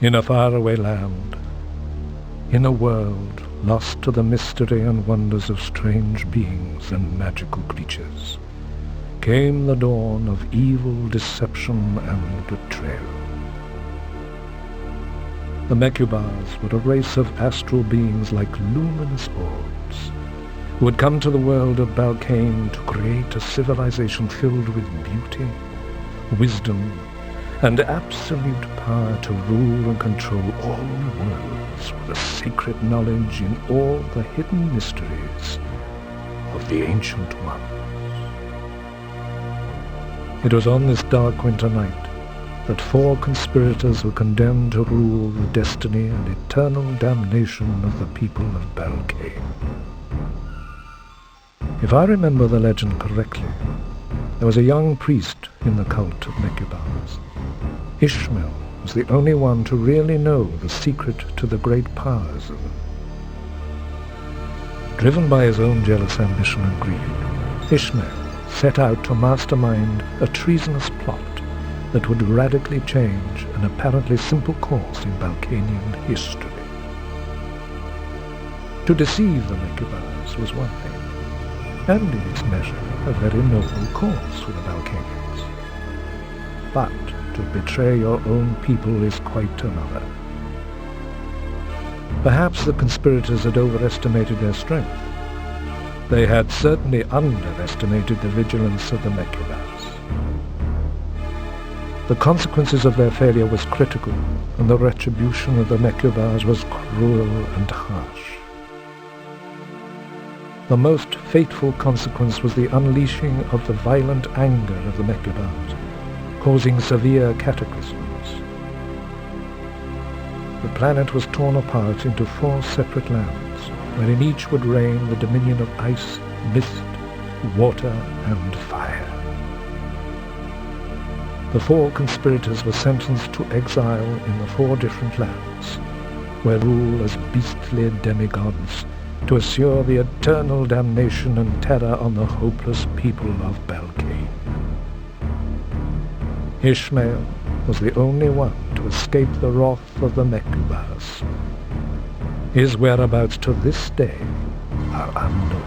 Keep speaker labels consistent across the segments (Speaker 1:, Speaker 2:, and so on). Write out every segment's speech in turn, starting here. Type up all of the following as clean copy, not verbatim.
Speaker 1: In a faraway land, in a world lost to the mystery and wonders of strange beings and magical creatures, came the dawn of evil, deception, and betrayal. The Mechubars were a race of astral beings like luminous orbs, who had come to the world of Balkane to create a civilization filled with beauty, wisdom, and absolute power to rule and control all worlds with a sacred knowledge in all the hidden mysteries of the Ancient Ones. It was on this dark winter night that 4 conspirators were condemned to rule the destiny and eternal damnation of the people of Balkane. If I remember the legend correctly, there was a young priest in the cult of Mechubars. Ishmael was the only one to really know the secret to the great powers of them. Driven by his own jealous ambition and greed, Ishmael set out to mastermind a treasonous plot that would radically change an apparently simple course in Balkanian history. To deceive the Mechubars was one thing, and in its measure a very noble course for the Balkanians. But to betray your own people is quite another. Perhaps the conspirators had overestimated their strength. They had certainly underestimated the vigilance of the Mechubars. The consequences of their failure was critical, and the retribution of the Mechubars was cruel and harsh. The most fateful consequence was the unleashing of the violent anger of the Mechubars, causing severe cataclysms. The planet was torn apart into 4 separate lands, wherein each would reign the dominion of ice, mist, water, and fire. The 4 conspirators were sentenced to exile in the 4 different lands, where rule as beastly demigods to assure the eternal damnation and terror on the hopeless people of Balkane. Ishmael was the only one to escape the wrath of the Mechubars. His whereabouts to this day are unknown.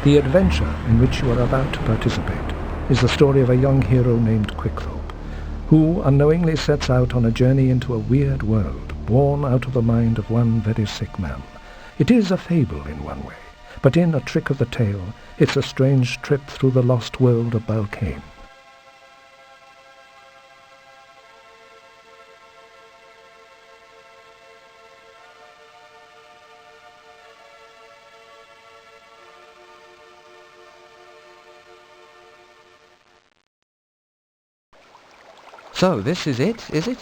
Speaker 1: The adventure in which you are about to participate is the story of a young hero named Quickthorpe, who unknowingly sets out on a journey into a weird world, born out of the mind of one very sick man. It is a fable in one way, but in A Trick of the Tail, it's a strange trip through the lost world of Balkane.
Speaker 2: So, this is it, is it?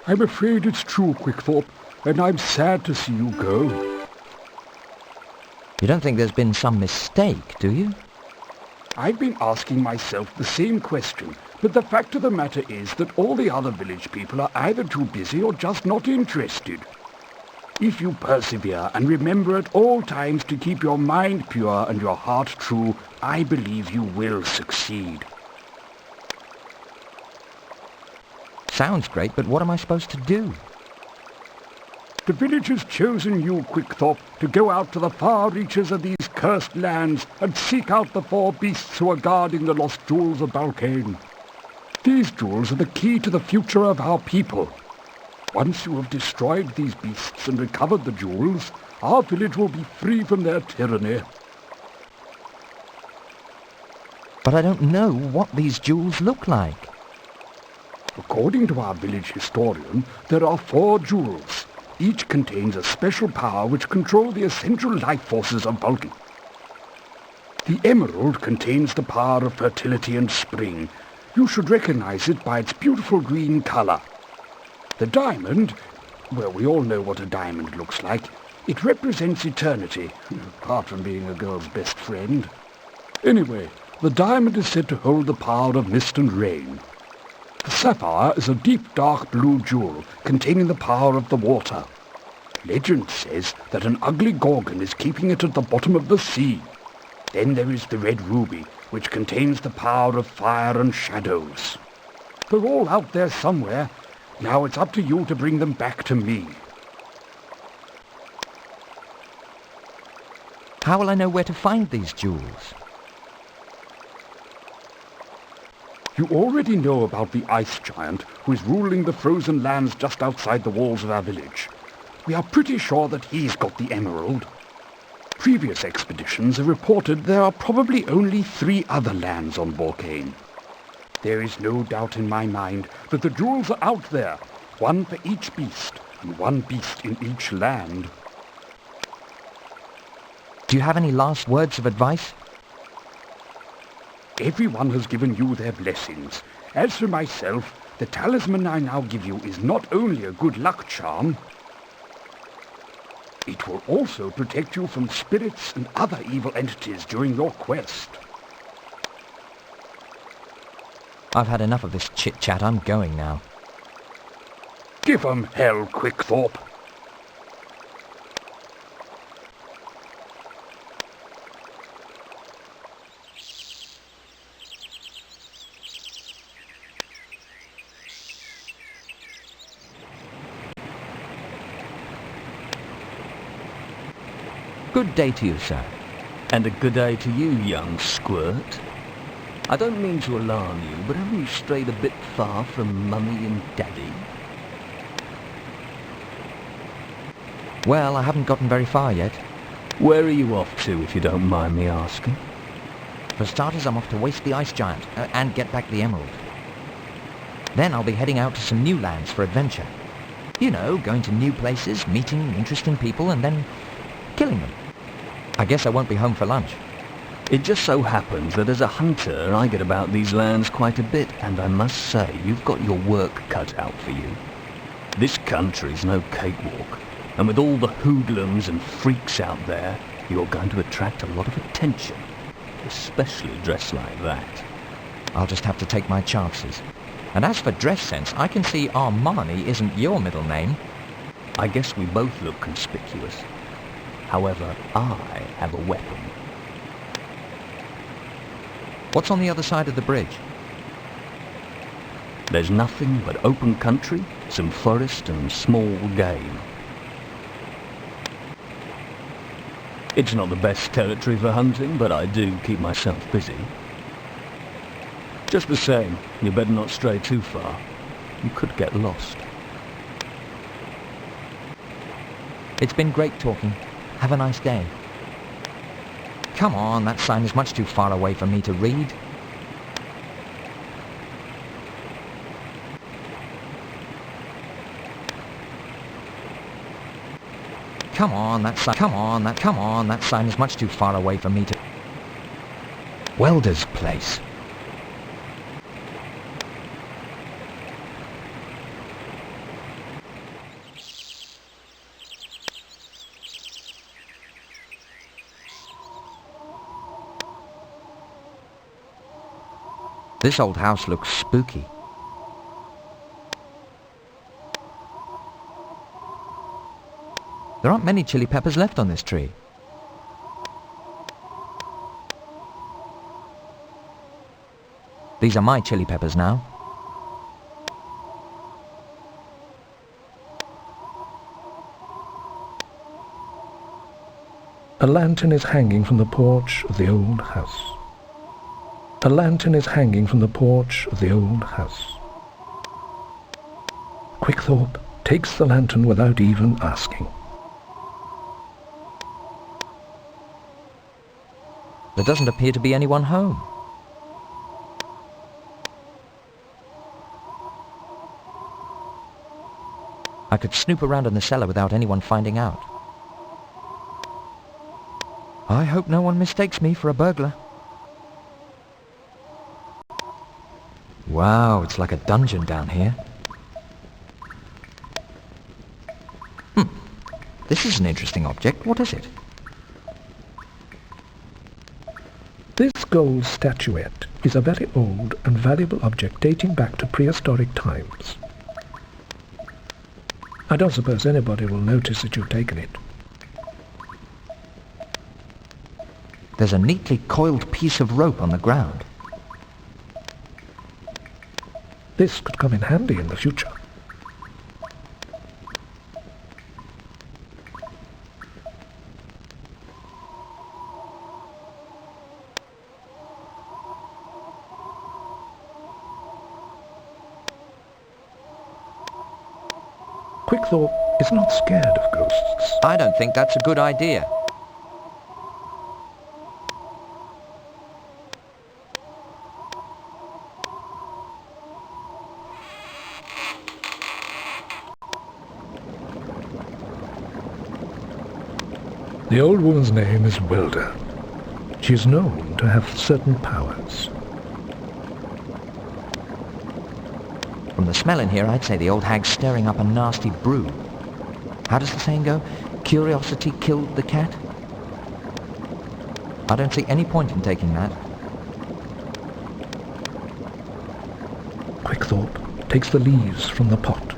Speaker 3: I'm afraid it's true, Quickthorpe, and I'm sad to see you go.
Speaker 2: You don't think there's been some mistake, do you?
Speaker 3: I've been asking myself the same question, but the fact of the matter is that all the other village people are either too busy or just not interested. If you persevere and remember at all times to keep your mind pure and your heart true, I believe you will succeed.
Speaker 2: Sounds great, but what am I supposed to do?
Speaker 3: The village has chosen you, Quickthorpe, to go out to the far reaches of these cursed lands and seek out the 4 beasts who are guarding the lost jewels of Balkane. These jewels are the key to the future of our people. Once you have destroyed these beasts and recovered the jewels, our village will be free from their tyranny.
Speaker 2: But I don't know what these jewels look like.
Speaker 3: According to our village historian, there are 4 jewels. Each contains a special power which controls the essential life forces of Balkane. The emerald contains the power of fertility and spring. You should recognize it by its beautiful green color. The diamond, well, we all know what a diamond looks like. It represents eternity, apart from being a girl's best friend. Anyway, the diamond is said to hold the power of mist and rain. The sapphire is a deep dark blue jewel containing the power of the water. Legend says that an ugly gorgon is keeping it at the bottom of the sea. Then there is the red ruby, which contains the power of fire and shadows. They're all out there somewhere, Now it's up to you to bring them back to me.
Speaker 2: How will I know where to find these jewels?
Speaker 3: You already know about the ice giant who is ruling the frozen lands just outside the walls of our village. We are pretty sure that he's got the emerald. Previous expeditions have reported there are probably only 3 other lands on Volcane. There is no doubt in my mind that the jewels are out there, one for each beast, and one beast in each land.
Speaker 2: Do you have any last words of advice?
Speaker 3: Everyone has given you their blessings. As for myself, the talisman I now give you is not only a good luck charm, it will also protect you from spirits and other evil entities during your quest.
Speaker 2: I've had enough of this chit-chat. I'm going now.
Speaker 3: Give 'em hell, Quickthorpe.
Speaker 2: Good day to you, sir.
Speaker 4: And a good day to you, young squirt. I don't mean to alarm you, but haven't you strayed a bit far from Mummy and Daddy?
Speaker 2: Well, I haven't gotten very far yet.
Speaker 4: Where are you off to, if you don't mind me asking?
Speaker 2: For starters, I'm off to waste the ice giant and get back the emerald. Then I'll be heading out to some new lands for adventure. You know, going to new places, meeting interesting people, and then killing them. I guess I won't be home for lunch.
Speaker 4: It just so happens that as a hunter, I get about these lands quite a bit, and I must say, you've got your work cut out for you. This country's no cakewalk, and with all the hoodlums and freaks out there, you're going to attract a lot of attention, especially dressed like that.
Speaker 2: I'll just have to take my chances. And as for dress sense, I can see Armani isn't your middle name.
Speaker 4: I guess we both look conspicuous. However, I have a weapon.
Speaker 2: What's on the other side of the bridge?
Speaker 4: There's nothing but open country, some forest and small game. It's not the best territory for hunting, but I do keep myself busy. Just the same, you better not stray too far. You could get lost.
Speaker 2: It's been great talking. Have a nice day. Come on, that sign is much too far away for me to read. Come on, that sign is much too far away for me to... Welder's place. This old house looks spooky. There aren't many chili peppers left on this tree. These are my chili peppers now.
Speaker 1: A lantern is hanging from the porch of the old house. A lantern is hanging from the porch of the old house. Quickthorpe takes the lantern without even asking.
Speaker 2: There doesn't appear to be anyone home. I could snoop around in the cellar without anyone finding out. I hope no one mistakes me for a burglar. Wow, it's like a dungeon down here. This is an interesting object. What is it?
Speaker 1: This gold statuette is a very old and valuable object dating back to prehistoric times. I don't suppose anybody will notice that you've taken it.
Speaker 2: There's a neatly coiled piece of rope on the ground.
Speaker 1: This could come in handy in the future. Quickthorpe is not scared of ghosts.
Speaker 2: I don't think that's a good idea.
Speaker 1: The old woman's name is Wilda. She is known to have certain powers.
Speaker 2: From the smell in here, I'd say the old hag's stirring up a nasty brew. How does the saying go? Curiosity killed the cat? I don't see any point in taking that.
Speaker 1: Quickthorpe takes the leaves from the pot.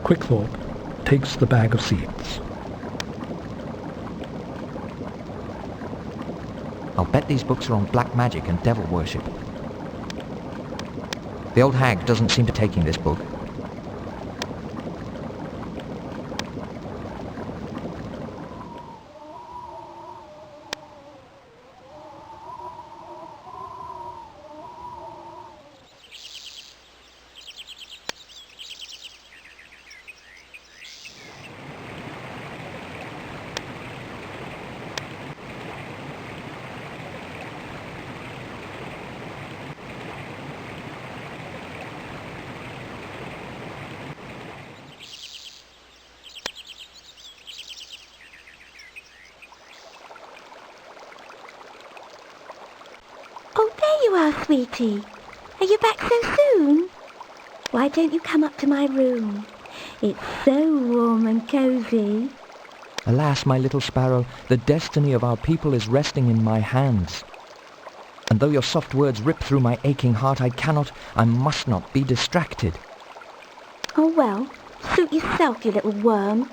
Speaker 1: Quickthorpe takes the bag of seeds.
Speaker 2: I'll bet these books are on black magic and devil worship. The old hag doesn't seem to be taking this book.
Speaker 5: Oh, there you are, sweetie. Are you back so soon? Why don't you come up to my room? It's so warm and cosy.
Speaker 2: Alas, my little sparrow, the destiny of our people is resting in my hands. And though your soft words rip through my aching heart, I must not be distracted.
Speaker 5: Oh, well, suit yourself, you little worm.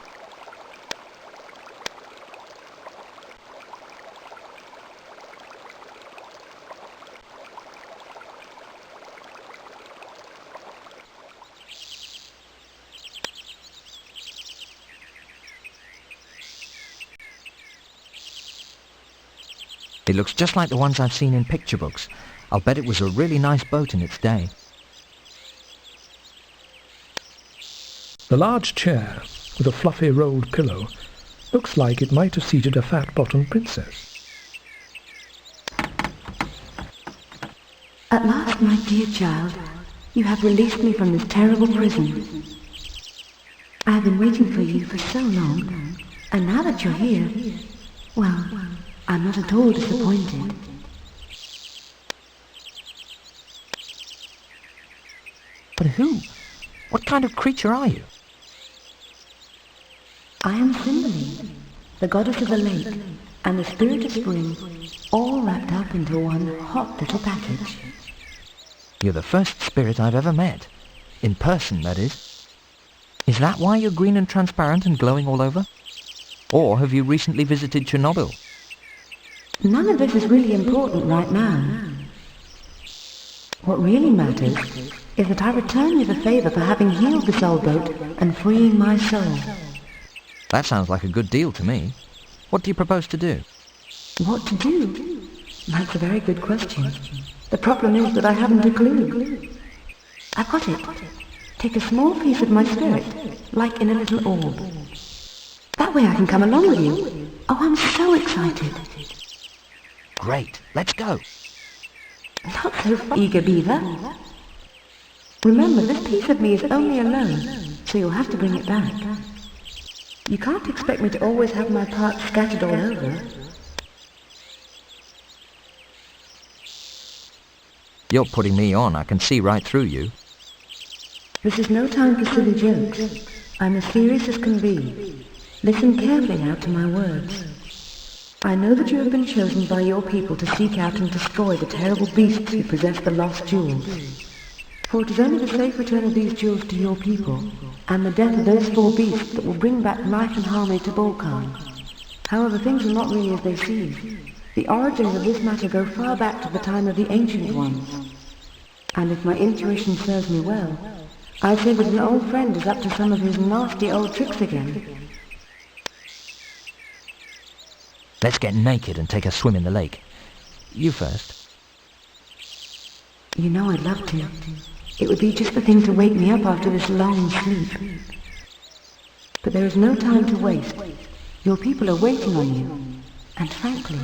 Speaker 2: It looks just like the ones I've seen in picture books. I'll bet it was a really nice boat in its day.
Speaker 1: The large chair, with a fluffy rolled pillow, looks like it might have seated a fat-bottomed princess.
Speaker 6: At last, my dear child, you have released me from this terrible prison. I have been waiting for you for so long, and now that you're here, well, I'm not at all disappointed.
Speaker 2: But who? What kind of creature are you?
Speaker 6: I am Simbiosis, the goddess of the lake, and the spirit of spring, all wrapped up into one hot little package.
Speaker 2: You're the first spirit I've ever met. In person, that is. Is that why you're green and transparent and glowing all over? Or have you recently visited Chernobyl?
Speaker 6: None of this is really important right now. What really matters is that I return you the favor for having healed this old boat and freeing my soul.
Speaker 2: That sounds like a good deal to me. What do you propose to do?
Speaker 6: What to do? That's a very good question. The problem is that I haven't a clue. I've got it. Take a small piece of my spirit, like in a little orb. That way I can come along with you. Oh, I'm so excited.
Speaker 2: Great, let's go.
Speaker 6: Not so eager, Beaver. Remember, this piece of me is only alone, so you'll have to bring it back. You can't expect me to always have my parts scattered all over.
Speaker 2: You're putting me on, I can see right through you.
Speaker 6: This is no time for silly jokes. I'm as serious as can be. Listen carefully now to my words. I know that you have been chosen by your people to seek out and destroy the terrible beasts who possess the lost jewels. For it is only the safe return of these jewels to your people, and the death of those 4 beasts that will bring back life and harmony to Balkan. However, things are not really as they seem. The origins of this matter go far back to the time of the Ancient Ones. And if my intuition serves me well, I say that an old friend is up to some of his nasty old tricks again.
Speaker 2: Let's get naked and take a swim in the lake. You first.
Speaker 6: You know I'd love to. It would be just the thing to wake me up after this long sleep. But there is no time to waste. Your people are waiting on you. And frankly,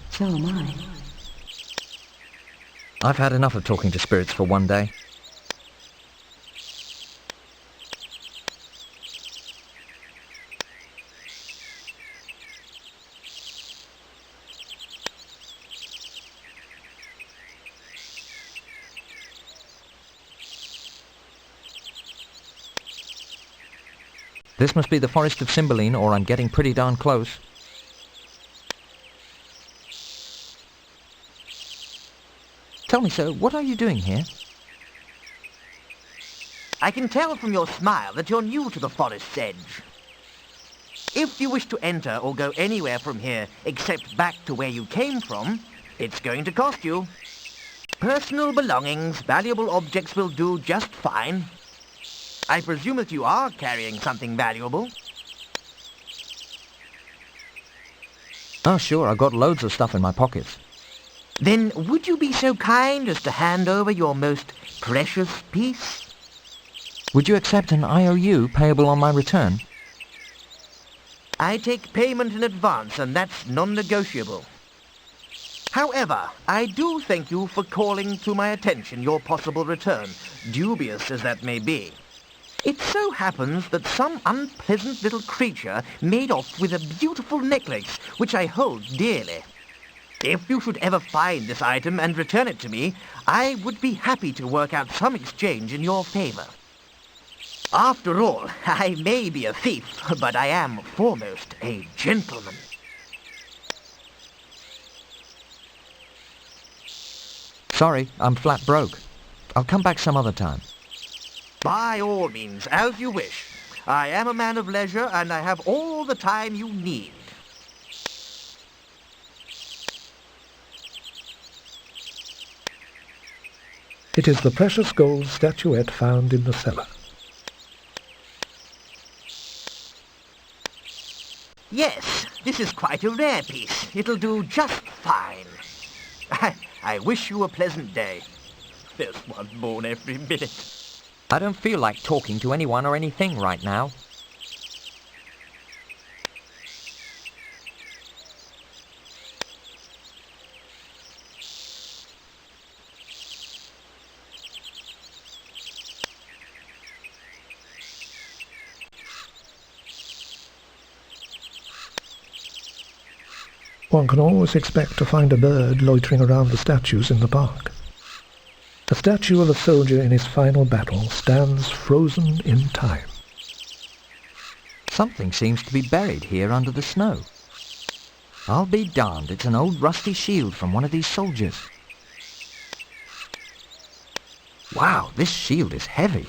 Speaker 6: so am I.
Speaker 2: I've had enough of talking to spirits for one day. This must be the forest of Cymbeline, or I'm getting pretty darn close. Tell me, sir, what are you doing here?
Speaker 7: I can tell from your smile that you're new to the forest's edge. If you wish to enter or go anywhere from here except back to where you came from, it's going to cost you. Personal belongings, valuable objects will do just fine. I presume that you are carrying something valuable.
Speaker 2: Oh, sure, I've got loads of stuff in my pockets.
Speaker 7: Then would you be so kind as to hand over your most precious piece?
Speaker 2: Would you accept an IOU payable on my return?
Speaker 7: I take payment in advance, and that's non-negotiable. However, I do thank you for calling to my attention your possible return, dubious as that may be. It so happens that some unpleasant little creature made off with a beautiful necklace, which I hold dearly. If you should ever find this item and return it to me, I would be happy to work out some exchange in your favor. After all, I may be a thief, but I am foremost a gentleman.
Speaker 2: Sorry, I'm flat broke. I'll come back some other time.
Speaker 7: By all means, as you wish. I am a man of leisure, and I have all the time you need.
Speaker 1: It is the precious gold statuette found in the cellar.
Speaker 7: Yes, this is quite a rare piece. It'll do just fine. I wish you a pleasant day. There's one born every minute.
Speaker 2: I don't feel like talking to anyone or anything right now.
Speaker 1: One can always expect to find a bird loitering around the statues in the park. A statue of a soldier in his final battle stands frozen in time.
Speaker 2: Something seems to be buried here under the snow. I'll be darned, it's an old rusty shield from one of these soldiers. Wow, this shield is heavy.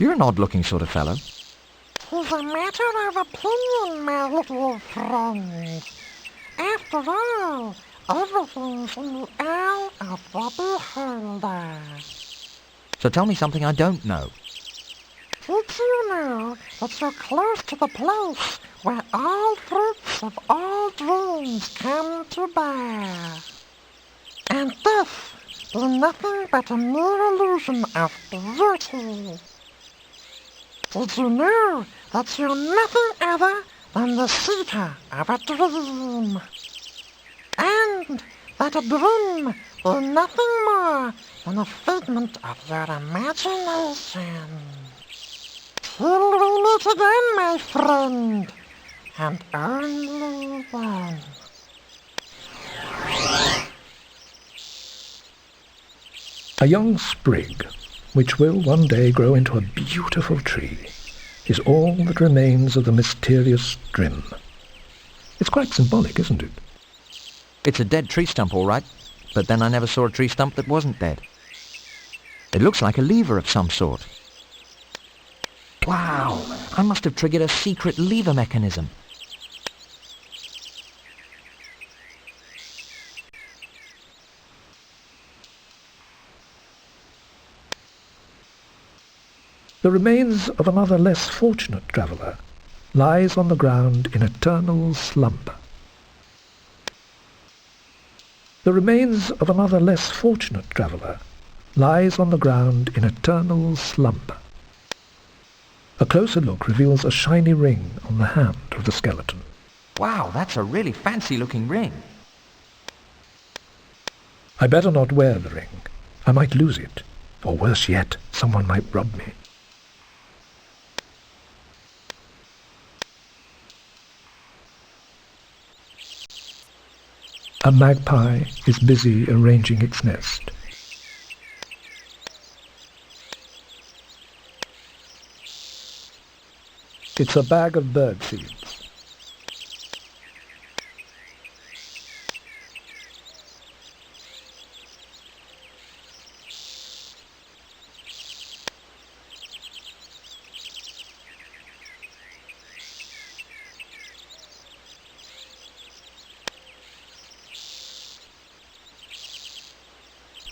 Speaker 2: You're an odd-looking sort of fellow.
Speaker 8: "'Tis a matter of opinion, my little friend. After all, everything's in the eye of the beholder.
Speaker 2: So tell me something I don't know.
Speaker 8: Did you know that you're close to the place where all fruits of all dreams come to bear? And this is nothing but a mere illusion of beauty. Did you know that you're nothing other than the seeker of a dream? And that a dream is nothing more than a figment of your imagination. Till we meet again, my friend, and only then.
Speaker 1: A young sprig, which will one day grow into a beautiful tree, is all that remains of the mysterious Drim. It's quite symbolic, isn't it?
Speaker 2: It's a dead tree stump, all right, but then I never saw a tree stump that wasn't dead. It looks like a lever of some sort. Wow, I must have triggered a secret lever mechanism.
Speaker 1: The remains of another less fortunate traveller lies on the ground in eternal slumber. The remains of another less fortunate traveller lies on the ground in eternal slumber. A closer look reveals a shiny ring on the hand of the skeleton.
Speaker 2: Wow, that's a really fancy-looking ring.
Speaker 1: I better not wear the ring. I might lose it, or worse yet, someone might rob me. A magpie is busy arranging its nest. It's a bag of bird seeds.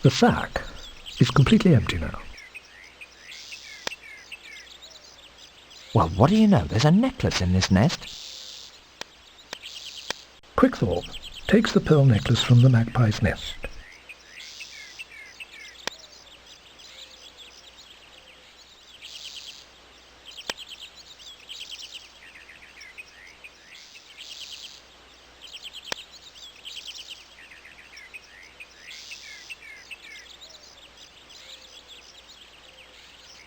Speaker 1: The sack is completely empty now.
Speaker 2: Well, what do you know? There's a necklace in this nest.
Speaker 1: Quickthorpe takes the pearl necklace from the magpie's nest.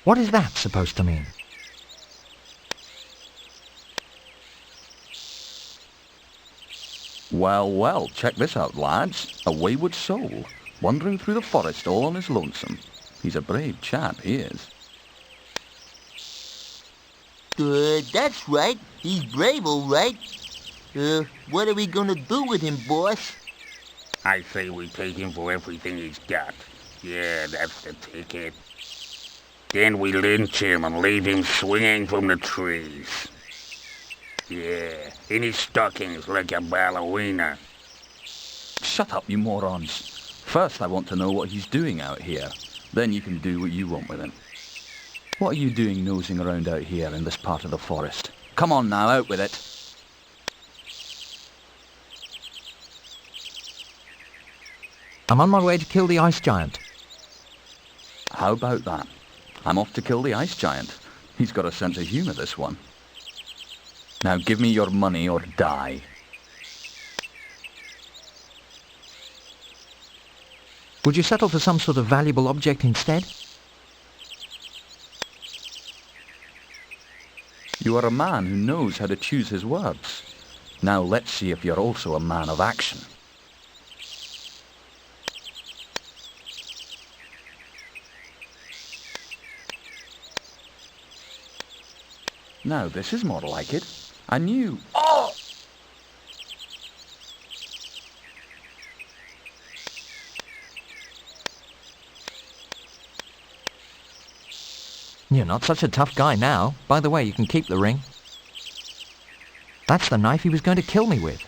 Speaker 2: What is that supposed to mean?
Speaker 9: Well, well, check this out, lads. A wayward soul, wandering through the forest all on his lonesome. He's a brave chap, he is.
Speaker 10: That's right. He's brave, all right. What are we gonna do with him, boss?
Speaker 11: I say we take him for everything he's got. Yeah, that's the ticket. Then we lynch him and leave him swinging from the trees. Yeah, in his stockings like a ballerina.
Speaker 9: Shut up, you morons. First I want to know what he's doing out here. Then you can do what you want with him. What are you doing nosing around out here in this part of the forest? Come on now, out with it.
Speaker 2: I'm on my way to kill the ice giant.
Speaker 9: How about that? I'm off to kill the ice giant. He's got a sense of humour, this one. Now give me your money or die.
Speaker 2: Would you settle for some sort of valuable object instead?
Speaker 9: You are a man who knows how to choose his words. Now let's see if you're also a man of action. Now this is more like it. I knew... Oh!
Speaker 2: You're not such a tough guy now. By the way, you can keep the ring. That's the knife he was going to kill me with.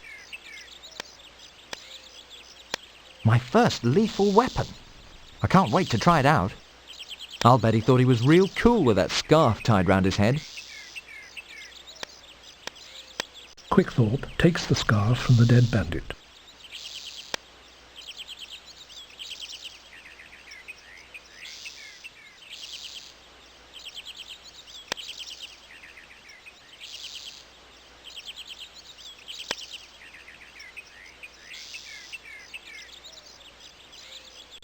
Speaker 2: My first lethal weapon. I can't wait to try it out. I'll bet he thought he was real cool with that scarf tied round his head.
Speaker 1: Quickthorpe takes the scarf from the dead bandit.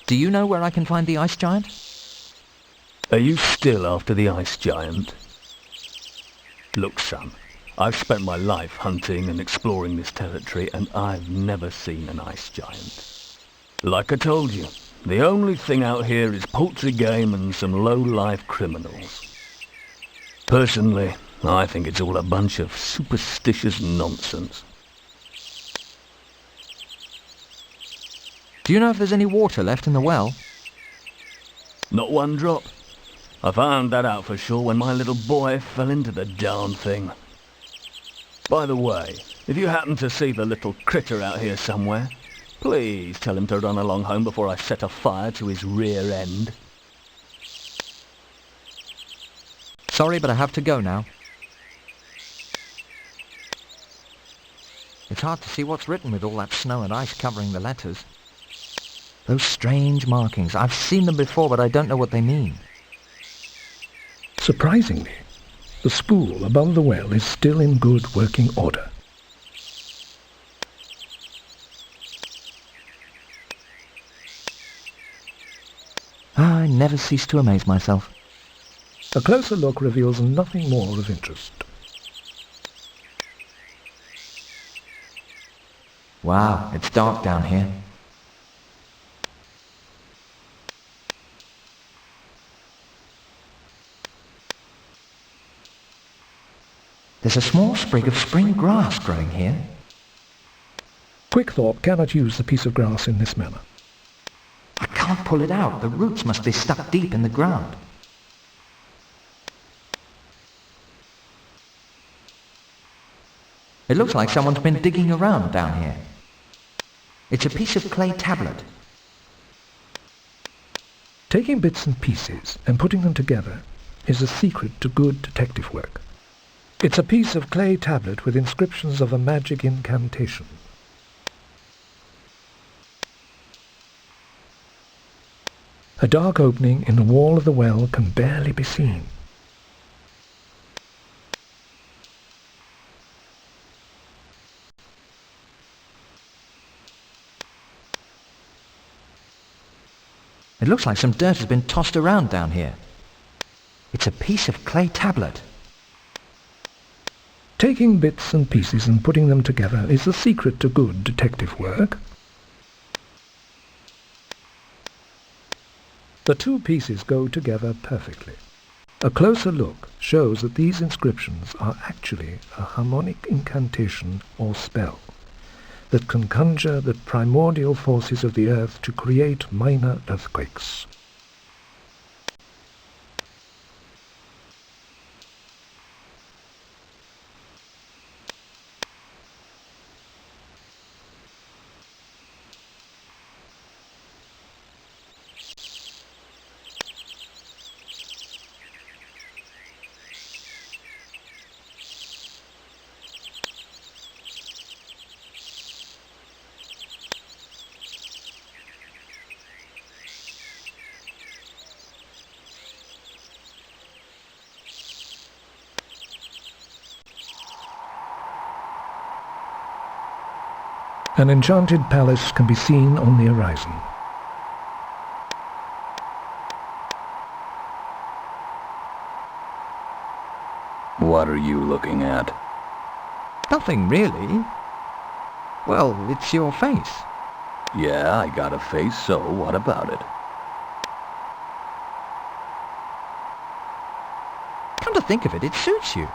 Speaker 2: Do you know where I can find the ice giant?
Speaker 4: Are you still after the ice giant? Look, son, I've spent my life hunting and exploring this territory, and I've never seen an ice giant. Like I told you, the only thing out here is poultry game and some low-life criminals. Personally, I think it's all a bunch of superstitious nonsense.
Speaker 2: Do you know if there's any water left in the well?
Speaker 4: Not one drop. I found that out for sure when my little boy fell into the darn thing. By the way, if you happen to see the little critter out here somewhere, please tell him to run along home before I set a fire to his rear end.
Speaker 2: Sorry, but I have to go now. It's hard to see what's written with all that snow and ice covering the letters. Those strange markings. I've seen them before, but I don't know what they mean.
Speaker 1: Surprisingly, the spool above the well is still in good working order.
Speaker 2: I never cease to amaze myself.
Speaker 1: A closer look reveals nothing more of interest.
Speaker 2: Wow, it's dark down here. There's a small sprig of spring grass growing here.
Speaker 1: Quickthorpe cannot use the piece of grass in this manner.
Speaker 2: I can't pull it out. The roots must be stuck deep in the ground. It looks like someone's been digging around down here. It's a piece of clay tablet.
Speaker 1: Taking bits and pieces and putting them together is the secret to good detective work. It's a piece of clay tablet with inscriptions of a magic incantation. A dark opening in the wall of the well can barely be seen.
Speaker 2: It looks like some dirt has been tossed around down here. It's a piece of clay tablet.
Speaker 1: Taking bits and pieces and putting them together is the secret to good detective work. The two pieces go together perfectly. A closer look shows that these inscriptions are actually a harmonic incantation or spell that can conjure the primordial forces of the earth to create minor earthquakes. An enchanted palace can be seen on the horizon.
Speaker 4: What are you looking at?
Speaker 2: Nothing really. Well, it's your face.
Speaker 4: Yeah, I got a face, so what about it?
Speaker 2: Come to think of it, it suits you.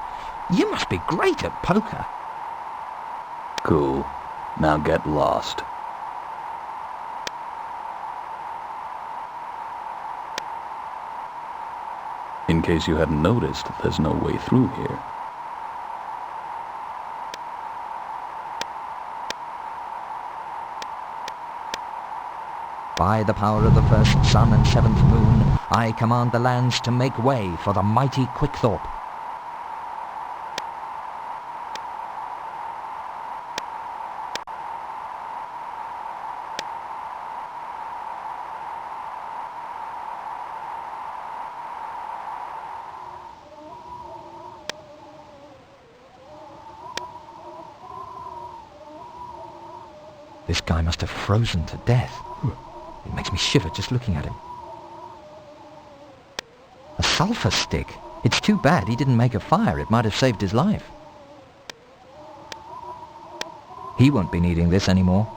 Speaker 2: You must be great at poker.
Speaker 4: Cool. Now get lost. In case you hadn't noticed, there's no way through here.
Speaker 2: By the power of the first sun and seventh moon, I command the lands to make way for the mighty Quickthorpe. This guy must have frozen to death. It makes me shiver just looking at him. A sulfur stick. It's too bad he didn't make a fire. It might have saved his life. He won't be needing this anymore.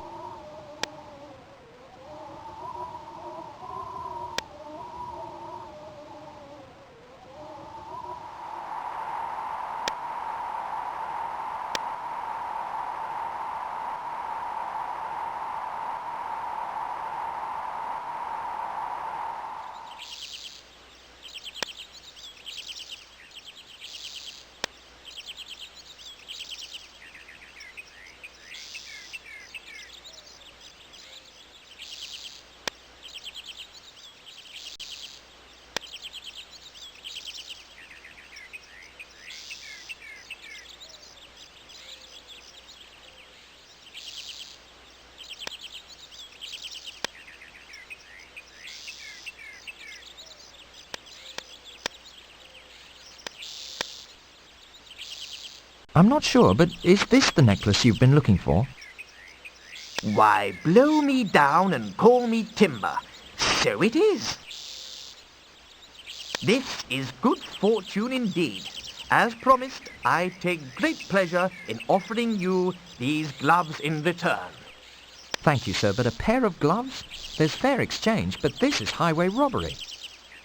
Speaker 2: I'm not sure, but is this the necklace you've been looking for?
Speaker 7: Why, blow me down and call me timber. So it is. This is good fortune indeed. As promised, I take great pleasure in offering you these gloves in return.
Speaker 2: Thank you, sir, but a pair of gloves? There's fair exchange, but this is highway robbery.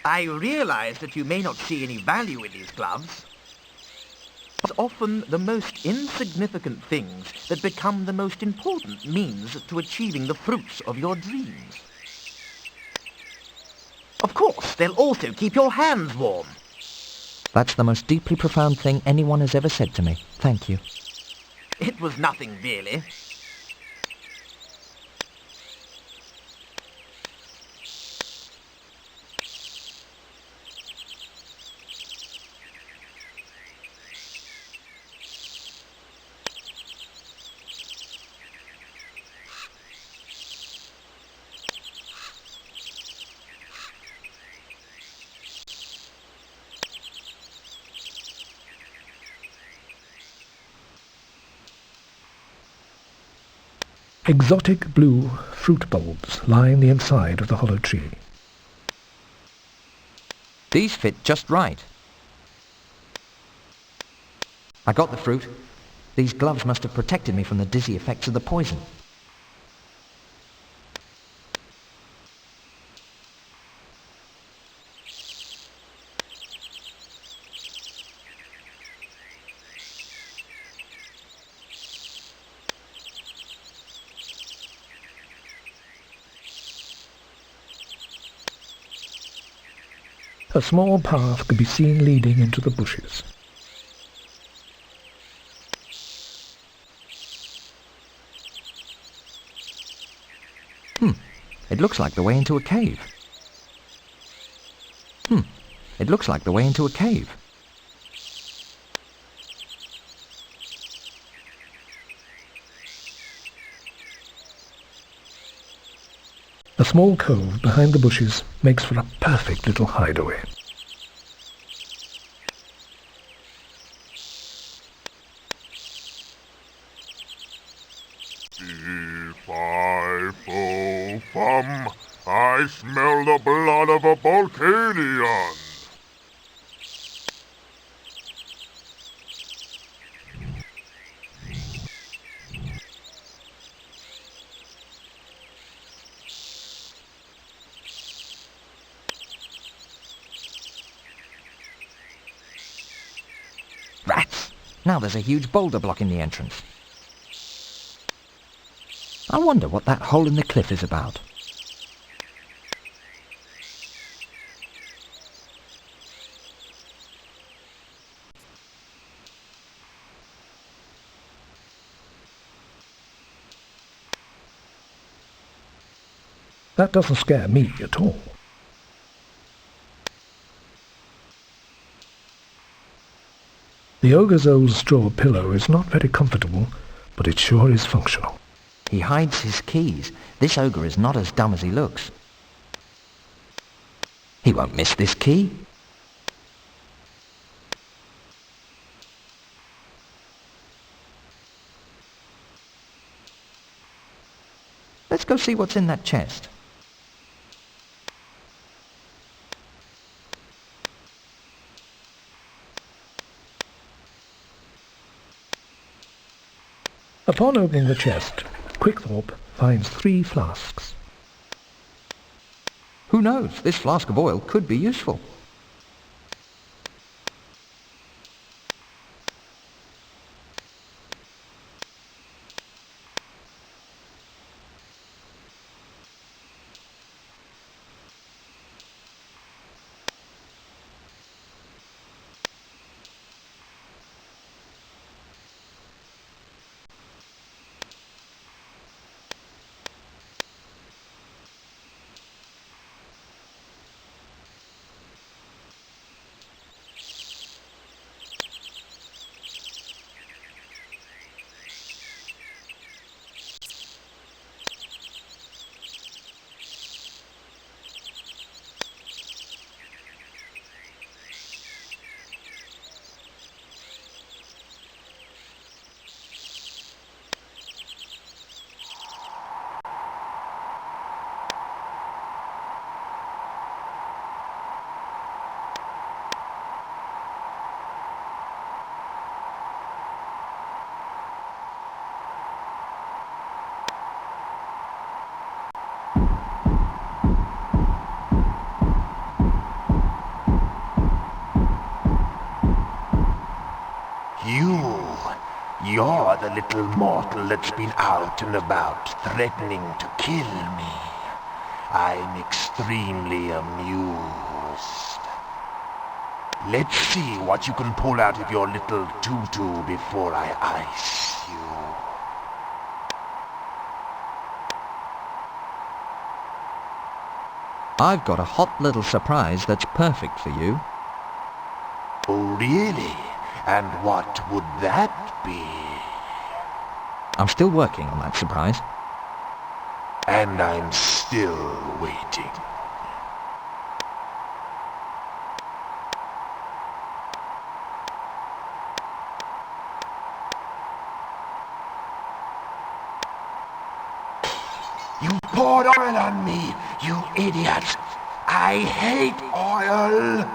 Speaker 7: I realize that you may not see any value in these gloves. It's often the most insignificant things that become the most important means to achieving the fruits of your dreams. Of course, they'll also keep your hands warm.
Speaker 2: That's the most deeply profound thing anyone has ever said to me. Thank you.
Speaker 7: It was nothing really.
Speaker 1: Exotic blue fruit bulbs line the inside of the hollow tree.
Speaker 2: These fit just right. I got the fruit. These gloves must have protected me from the dizzy effects of the poison.
Speaker 1: A small path could be seen leading into the bushes.
Speaker 2: It looks like the way into a cave. It looks like the way into a cave.
Speaker 1: A small cove behind the bushes makes for a perfect little hideaway.
Speaker 12: Fee-fi-fo-fum, I smell the blood of a Volcanian.
Speaker 2: Rats! Now there's a huge boulder blocking the entrance. I wonder what that hole in the cliff is about.
Speaker 1: That doesn't scare me at all. The ogre's old straw pillow is not very comfortable, but it sure is functional.
Speaker 2: He hides his keys. This ogre is not as dumb as he looks. He won't miss this key. Let's go see what's in that chest.
Speaker 1: Upon opening the chest, Quickthorpe finds 3 flasks.
Speaker 2: Who knows? This flask of oil could be useful.
Speaker 12: You're the little mortal that's been out and about, threatening to kill me. I'm extremely amused. Let's see what you can pull out of your little tutu before I ice you.
Speaker 2: I've got a hot little surprise that's perfect for you.
Speaker 12: Oh, really? And what would that be?
Speaker 2: I'm still working on that surprise.
Speaker 12: And I'm still waiting. You poured oil on me, you idiots! I hate oil!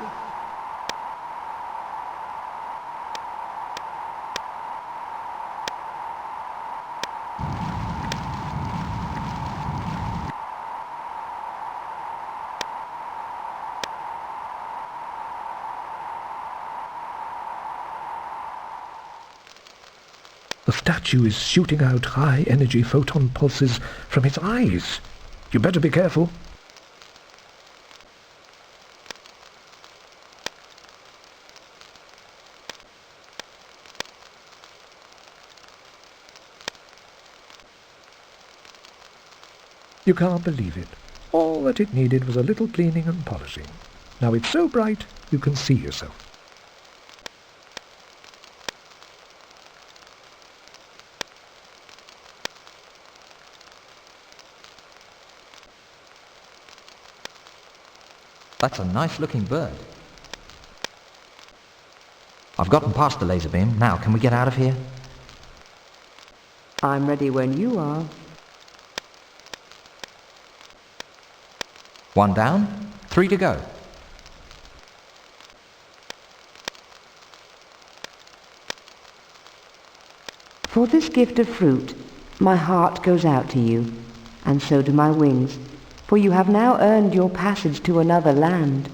Speaker 1: The statue is shooting out high-energy photon pulses from its eyes. You better be careful. You can't believe it. All that it needed was a little cleaning and polishing. Now it's so bright you can see yourself.
Speaker 2: That's a nice-looking bird. I've gotten past the laser beam. Now, can we get out of here?
Speaker 6: I'm ready when you are.
Speaker 2: One down, 3 to go.
Speaker 6: For this gift of fruit, my heart goes out to you, and so do my wings, for you have now earned your passage to another land.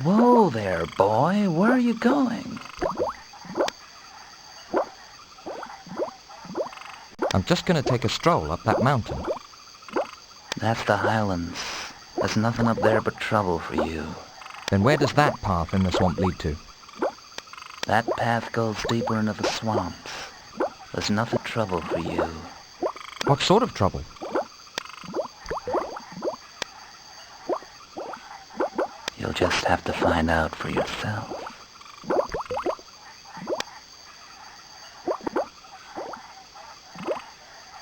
Speaker 9: Whoa there, boy. Where are you going?
Speaker 2: I'm just going to take a stroll up that mountain.
Speaker 9: That's the Highlands. There's nothing up there but trouble for you.
Speaker 2: Then where does that path in the swamp lead to?
Speaker 9: That path goes deeper into the swamps. There's nothing trouble for you.
Speaker 2: What sort of trouble?
Speaker 9: You'll just have to find out for yourself.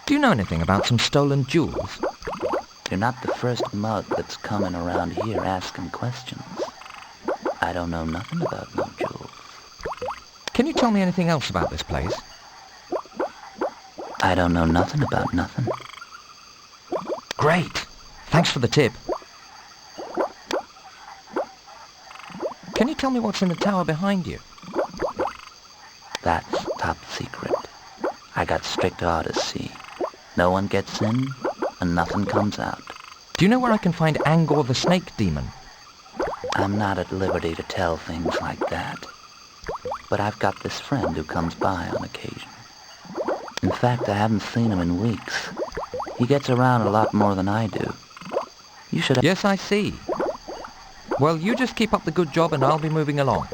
Speaker 2: Do you know anything about some stolen jewels?
Speaker 9: You're not the first mug that's coming around here asking questions. I don't know nothing about no jewels.
Speaker 2: Can you tell me anything else about this place?
Speaker 9: I don't know nothing about nothing.
Speaker 2: Great! Thanks for the tip. Can you tell me what's in the tower behind you?
Speaker 9: That's top secret. I got strict orders, see. No one gets in, and nothing comes out.
Speaker 2: Do you know where I can find Angor the Snake Demon?
Speaker 9: I'm not at liberty to tell things like that. But I've got this friend who comes by on occasion. In fact, I haven't seen him in weeks. He gets around a lot more than I do. You should...
Speaker 2: Yes, I see. Well, you just keep up the good job and I'll be moving along.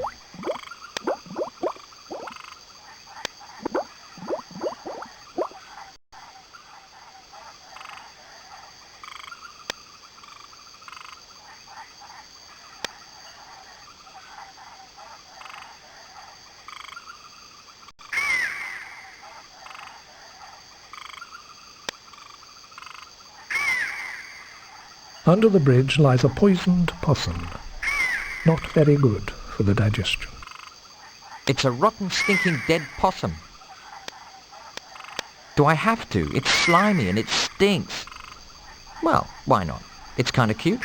Speaker 1: Under the bridge lies a poisoned possum. Not very good for the digestion.
Speaker 2: It's a rotten, stinking, dead possum. Do I have to? It's slimy and it stinks. Well, why not? It's kind of cute.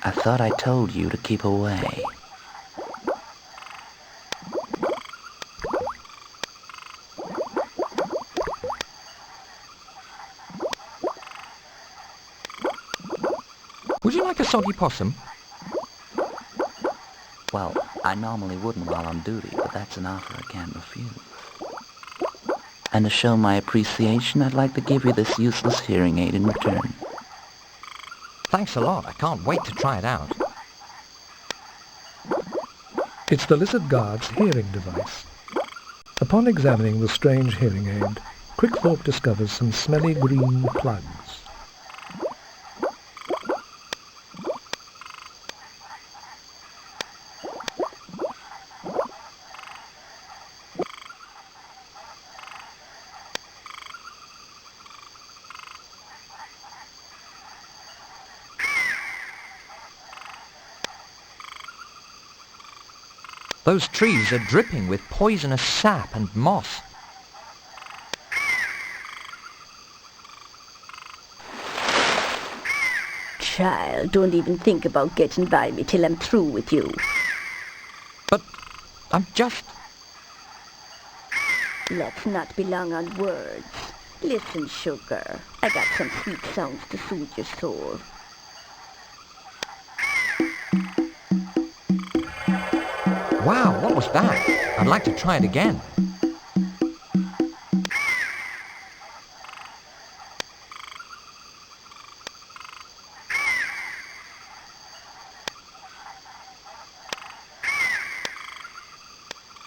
Speaker 13: I thought I told you to keep away.
Speaker 2: Would you like a soggy possum?
Speaker 13: Well, I normally wouldn't while on duty, but that's an offer I can't refuse. And to show my appreciation, I'd like to give you this useless hearing aid in return.
Speaker 2: Thanks a lot. I can't wait to try it out.
Speaker 1: It's the lizard guard's hearing device. Upon examining the strange hearing aid, Quickthorpe discovers some smelly green plugs.
Speaker 2: Those trees are dripping with poisonous sap and moss.
Speaker 5: Child, don't even think about getting by me till I'm through with you.
Speaker 2: But I'm just...
Speaker 5: Let's not be long on words. Listen, sugar, I got some sweet sounds to soothe your soul.
Speaker 2: Wow, what was that? I'd like to try it again.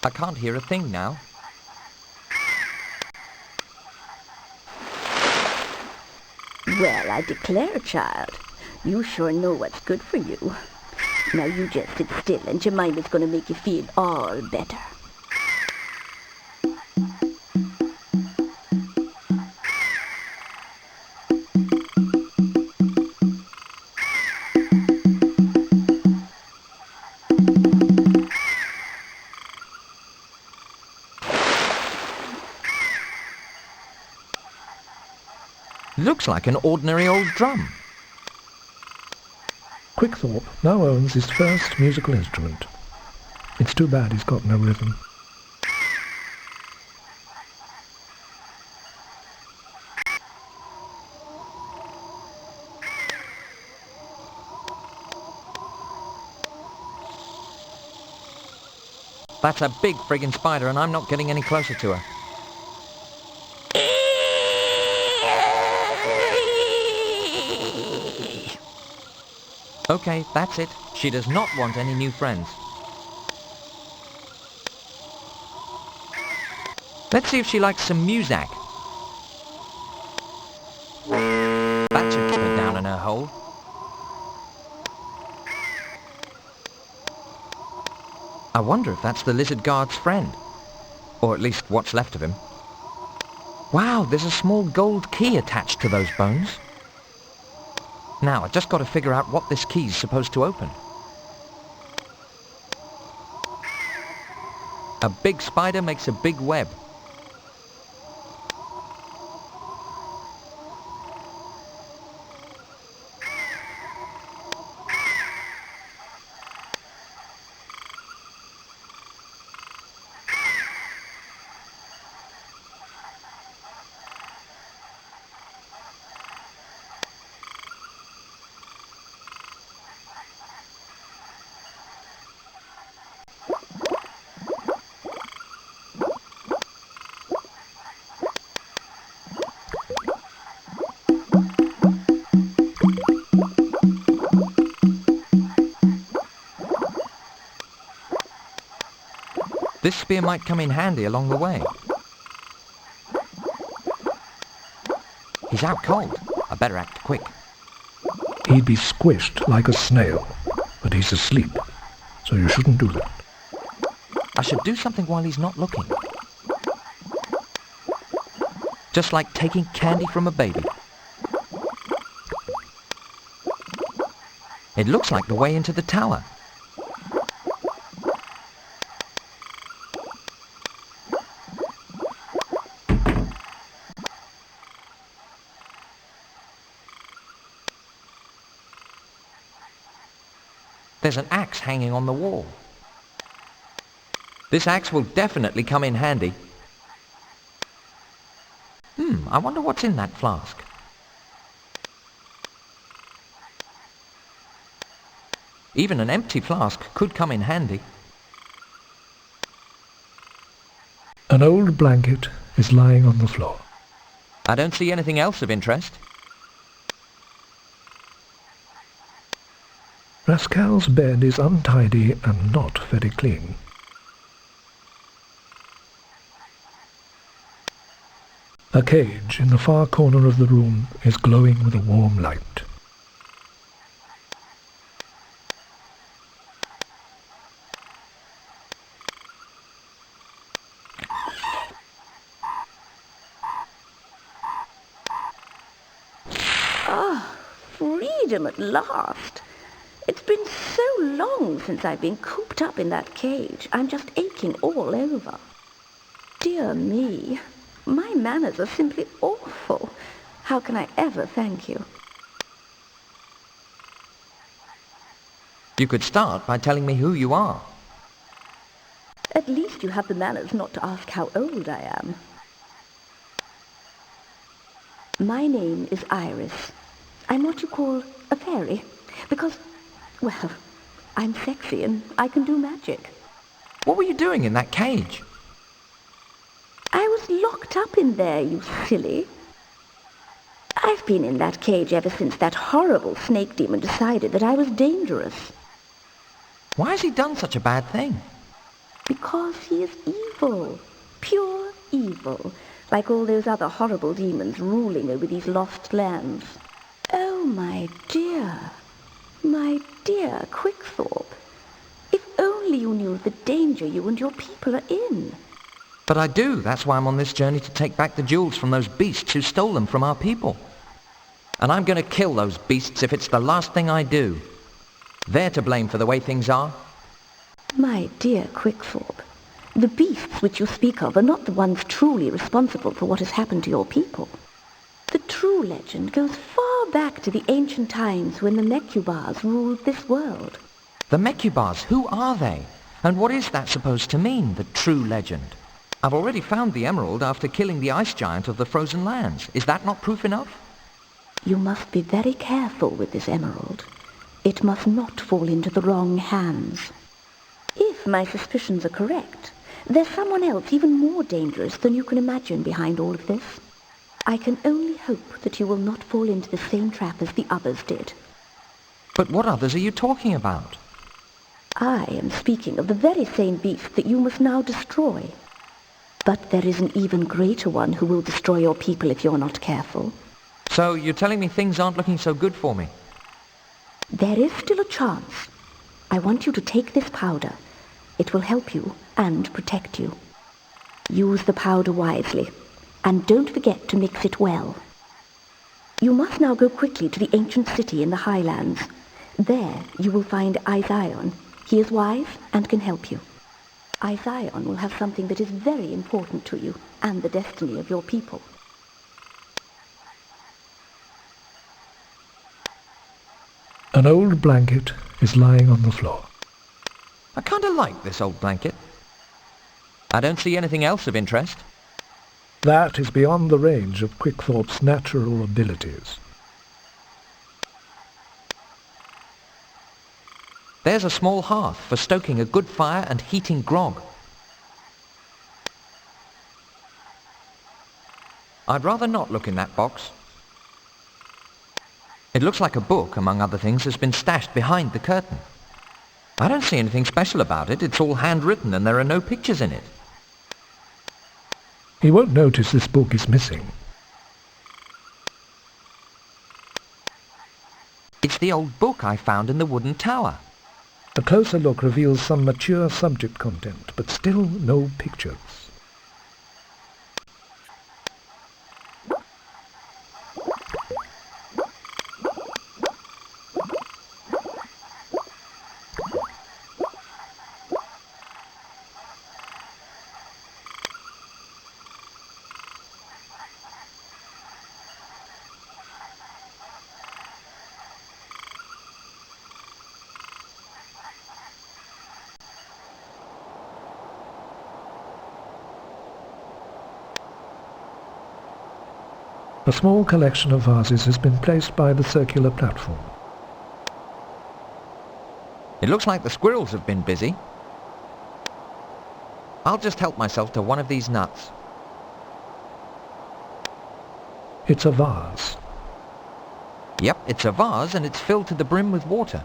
Speaker 2: I can't hear a thing now.
Speaker 5: Well, I declare, child, you sure know what's good for you. Now you just sit still and Jemima's gonna make you feel all better.
Speaker 2: Looks like an ordinary old drum.
Speaker 1: Quickthorpe now owns his first musical instrument. It's too bad he's got no rhythm.
Speaker 2: That's a big friggin' spider and I'm not getting any closer to her. Okay, that's it. She does not want any new friends. Let's see if she likes some music. That should keep her down in her hole. I wonder if that's the lizard guard's friend. Or at least what's left of him. Wow, there's a small gold key attached to those bones. Now, I just got to figure out what this key's supposed to open. A big spider makes a big web. This spear might come in handy along the way. He's out cold. I better act quick.
Speaker 1: He'd be squished like a snail, but he's asleep, so you shouldn't do that.
Speaker 2: I should do something while he's not looking. Just like taking candy from a baby. It looks like the way into the tower. There's an axe hanging on the wall. This axe will definitely come in handy. I wonder what's in that flask. Even an empty flask could come in handy.
Speaker 1: An old blanket is lying on the floor.
Speaker 2: I don't see anything else of interest.
Speaker 1: Rascal's bed is untidy and not very clean. A cage in the far corner of the room is glowing with a warm light.
Speaker 6: Freedom at last. It's been so long since I've been cooped up in that cage. I'm just aching all over. Dear me, my manners are simply awful. How can I ever thank you?
Speaker 2: You could start by telling me who you are.
Speaker 6: At least you have the manners not to ask how old I am. My name is Iris. I'm what you call a fairy, because, well, I'm sexy and I can do magic.
Speaker 2: What were you doing in that cage?
Speaker 6: I was locked up in there, you silly. I've been in that cage ever since that horrible snake demon decided that I was dangerous.
Speaker 2: Why has he done such a bad thing?
Speaker 6: Because he is evil, pure evil, like all those other horrible demons ruling over these lost lands. Oh, my dear Quickthorpe, if only you knew the danger you and your people are in.
Speaker 2: But I do. That's why I'm on this journey to take back the jewels from those beasts who stole them from our people. And I'm going to kill those beasts if it's the last thing I do. They're to blame for the way things are.
Speaker 6: My dear Quickthorpe, the beasts which you speak of are not the ones truly responsible for what has happened to your people. The true legend goes far back to the ancient times when the Mechubars ruled this world.
Speaker 2: The Mechubars, who are they? And what is that supposed to mean, the true legend? I've already found the emerald after killing the ice giant of the frozen lands. Is that not proof enough?
Speaker 6: You must be very careful with this emerald. It must not fall into the wrong hands. If my suspicions are correct, there's someone else even more dangerous than you can imagine behind all of this. I can only hope that you will not fall into the same trap as the others did.
Speaker 2: But what others are you talking about?
Speaker 6: I am speaking of the very same beast that you must now destroy. But there is an even greater one who will destroy your people if you're not careful.
Speaker 2: So you're telling me things aren't looking so good for me?
Speaker 6: There is still a chance. I want you to take this powder. It will help you and protect you. Use the powder wisely, and don't forget to mix it well. You must now go quickly to the ancient city in the highlands. There you will find Izion. He is wise and can help you. Izion will have something that is very important to you and the destiny of your people.
Speaker 1: An old blanket is lying on the floor.
Speaker 2: I kind of like this old blanket. I don't see anything else of interest.
Speaker 1: That is beyond the range of Quickthorpe's natural abilities.
Speaker 2: There's a small hearth for stoking a good fire and heating grog. I'd rather not look in that box. It looks like a book, among other things, has been stashed behind the curtain. I don't see anything special about it. It's all handwritten and there are no pictures in it.
Speaker 1: He won't notice this book is missing.
Speaker 2: It's the old book I found in the wooden tower.
Speaker 1: A closer look reveals some mature subject content, but still no pictures. A small collection of vases has been placed by the circular platform.
Speaker 2: It looks like the squirrels have been busy. I'll just help myself to one of these nuts.
Speaker 1: It's a vase.
Speaker 2: Yep, it's a vase and it's filled to the brim with water.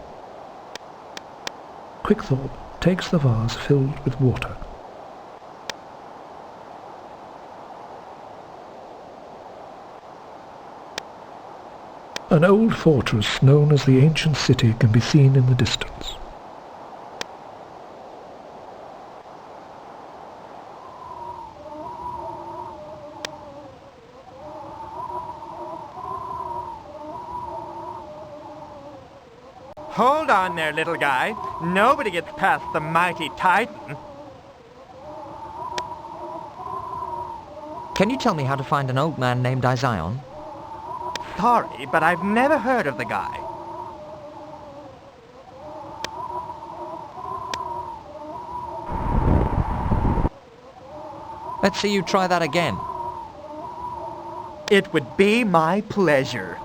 Speaker 1: Quickthorpe takes the vase filled with water. An old fortress known as the Ancient City can be seen in the distance.
Speaker 14: Hold on there, little guy. Nobody gets past the mighty Titan.
Speaker 2: Can you tell me how to find an old man named Izion?
Speaker 14: Sorry, but I've never heard of the guy.
Speaker 2: Let's see you try that again.
Speaker 14: It would be my pleasure.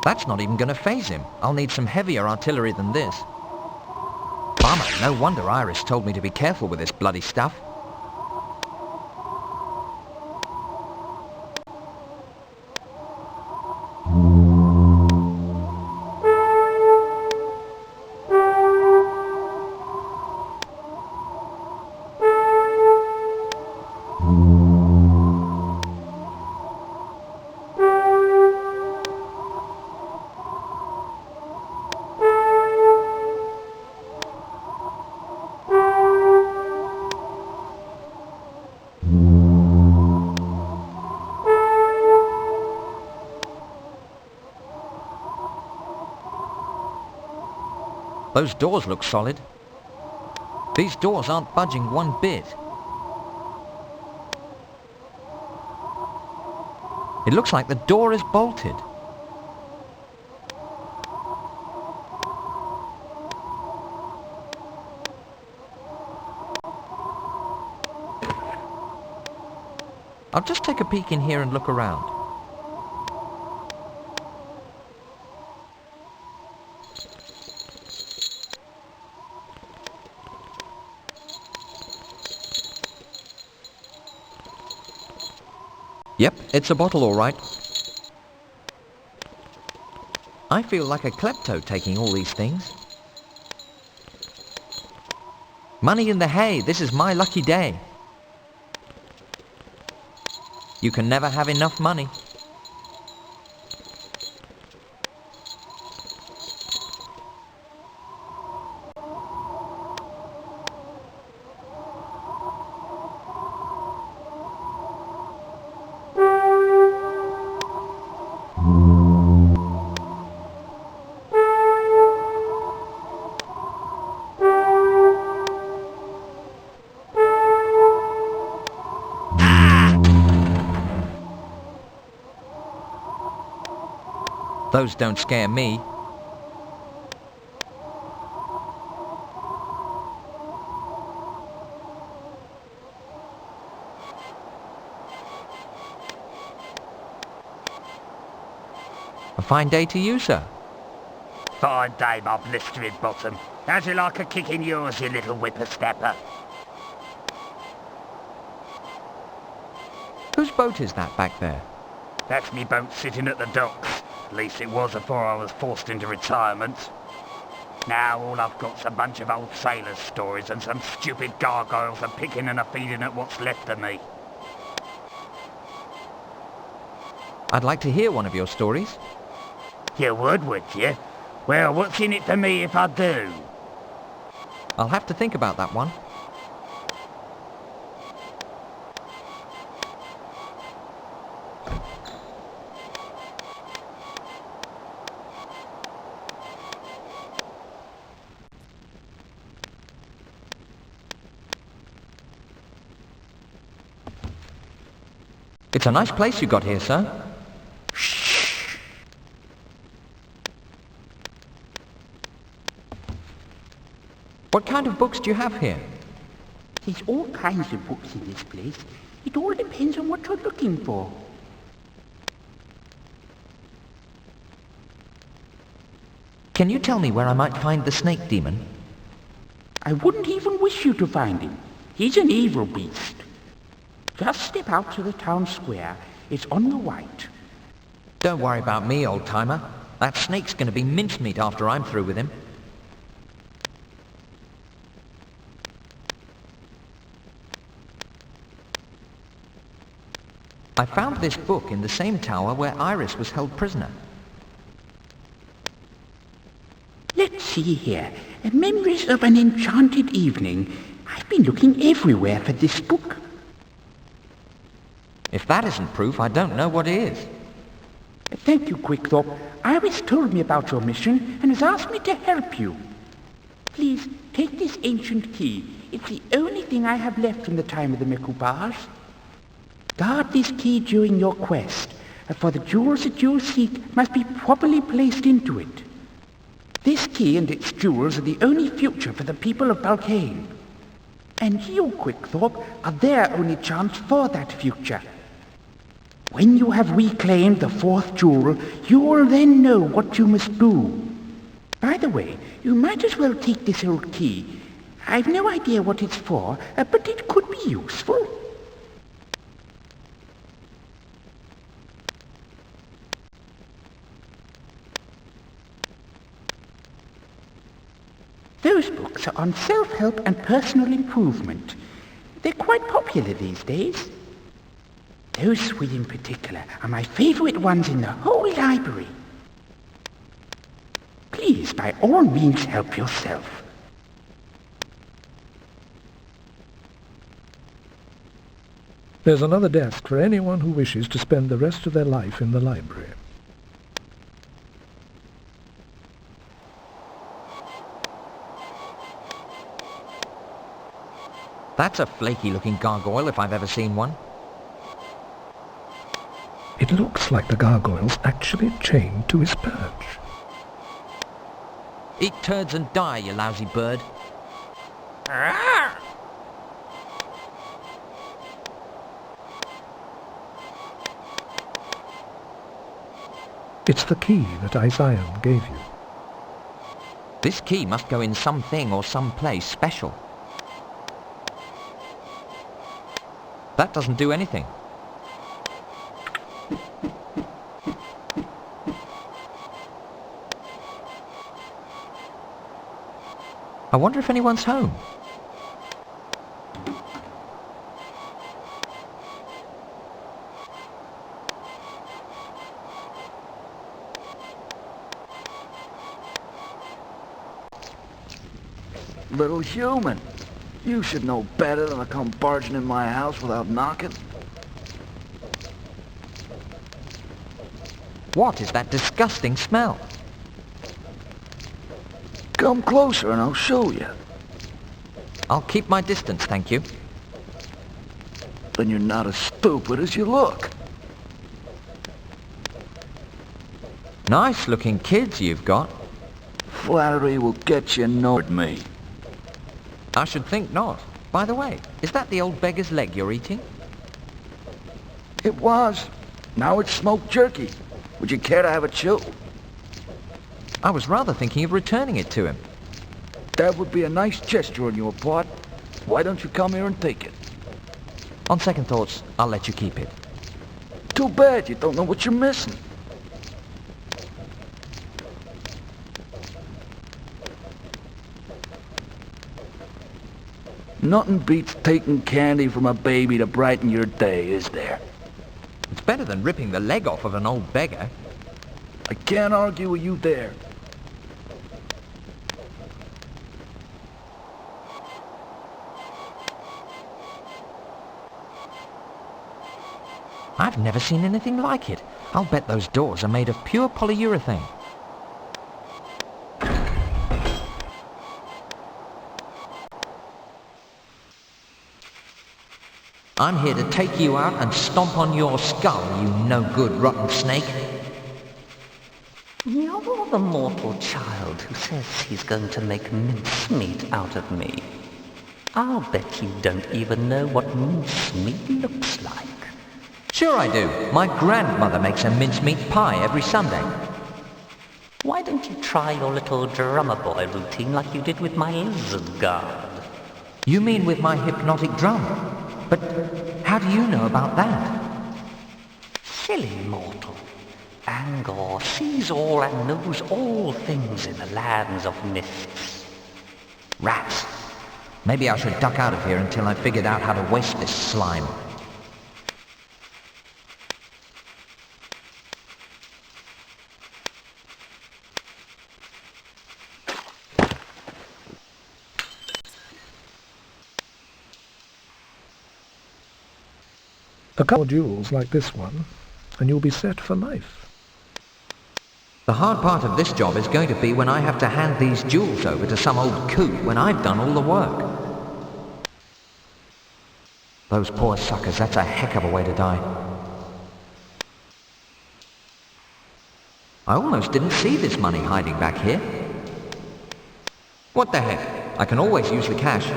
Speaker 2: That's not even going to faze him. I'll need some heavier artillery than this. Bummer, no wonder Iris told me to be careful with this bloody stuff. Those doors look solid. These doors aren't budging one bit. It looks like the door is bolted. I'll just take a peek in here and look around. Yep, it's a bottle all right. I feel like a klepto taking all these things. Money in the hay, this is my lucky day. You can never have enough money. Those don't scare me. A fine day to you, sir.
Speaker 11: Fine day, my blistered bottom. How'd you like a kick in yours, you little whippersnapper?
Speaker 2: Whose boat is that back there?
Speaker 11: That's me boat sitting at the docks. At least it was before I was forced into retirement. Now all I've got's a bunch of old sailors' stories and some stupid gargoyles a picking and a feeding at what's left of me.
Speaker 2: I'd like to hear one of your stories.
Speaker 11: You would you? Well, what's in it for me if I do?
Speaker 2: I'll have to think about that one. It's a nice place you got here, sir. Shh. What kind of books do you have here?
Speaker 15: There's all kinds of books in this place. It all depends on what you're looking for.
Speaker 2: Can you tell me where I might find the snake demon?
Speaker 15: I wouldn't even wish you to find him. He's an evil beast. Just step out to the town square. It's on the right.
Speaker 2: Don't worry about me, old-timer. That snake's going to be mincemeat after I'm through with him. I found this book in the same tower where Iris was held prisoner.
Speaker 15: Let's see here. Memories of an Enchanted Evening. I've been looking everywhere for this book.
Speaker 2: If that isn't proof, I don't know what is.
Speaker 15: Thank you, Quickthorpe. Iris told me about your mission and has asked me to help you. Please, take this ancient key. It's the only thing I have left from the time of the Mekubars. Guard this key during your quest, for the jewels that you seek must be properly placed into it. This key and its jewels are the only future for the people of Balkane. And you, Quickthorpe, are their only chance for that future. When you have reclaimed the fourth jewel, you will then know what you must do. By the way, you might as well take this old key. I've no idea what it's for, but it could be useful. Those books are on self-help and personal improvement. They're quite popular these days. Those three in particular are my favorite ones in the whole library. Please, by all means, help yourself.
Speaker 1: There's another desk for anyone who wishes to spend the rest of their life in the library.
Speaker 2: That's a flaky-looking gargoyle if I've ever seen one.
Speaker 1: It looks like the gargoyle's actually chained to his perch.
Speaker 2: Eat turds and die, you lousy bird.
Speaker 1: It's the key that Isaiah gave you.
Speaker 2: This key must go in something or some place special. That doesn't do anything. I wonder if anyone's home.
Speaker 4: Little human, you should know better than to come barging in my house without knocking.
Speaker 2: What is that disgusting smell?
Speaker 4: Come closer and I'll show you.
Speaker 2: I'll keep my distance, thank you.
Speaker 4: Then you're not as stupid as you look.
Speaker 2: Nice looking kids you've got.
Speaker 4: Flattery will get you nowhere, me.
Speaker 2: I should think not. By the way, is that the old beggar's leg you're eating?
Speaker 4: It was. Now it's smoked jerky. Would you care to have a chew?
Speaker 2: I was rather thinking of returning it to him.
Speaker 4: That would be a nice gesture on your part. Why don't you come here and take it?
Speaker 2: On second thoughts, I'll let you keep it.
Speaker 4: Too bad you don't know what you're missing. Nothing beats taking candy from a baby to brighten your day, is there?
Speaker 2: It's better than ripping the leg off of an old beggar.
Speaker 4: I can't argue with you there.
Speaker 2: I've never seen anything like it. I'll bet those doors are made of pure polyurethane. I'm here to take you out and stomp on your skull, you no-good rotten snake.
Speaker 13: You're the mortal child who says he's going to make mincemeat out of me. I'll bet you don't even know what mincemeat looks like.
Speaker 2: Sure I do. My grandmother makes a mincemeat pie every Sunday.
Speaker 13: Why don't you try your little drummer boy routine like you did with my lizard guard?
Speaker 2: You mean with my hypnotic drum? But how do you know about that?
Speaker 13: Silly mortal. Angor sees all and knows all things in the lands of mists.
Speaker 2: Rats. Maybe I should duck out of here until I've figured out how to waste this slime.
Speaker 1: A couple of duels like this one, and you'll be set for life.
Speaker 2: The hard part of this job is going to be when I have to hand these jewels over to some old coot when I've done all the work. Those poor suckers, that's a heck of a way to die. I almost didn't see this money hiding back here. What the heck? I can always use the cash.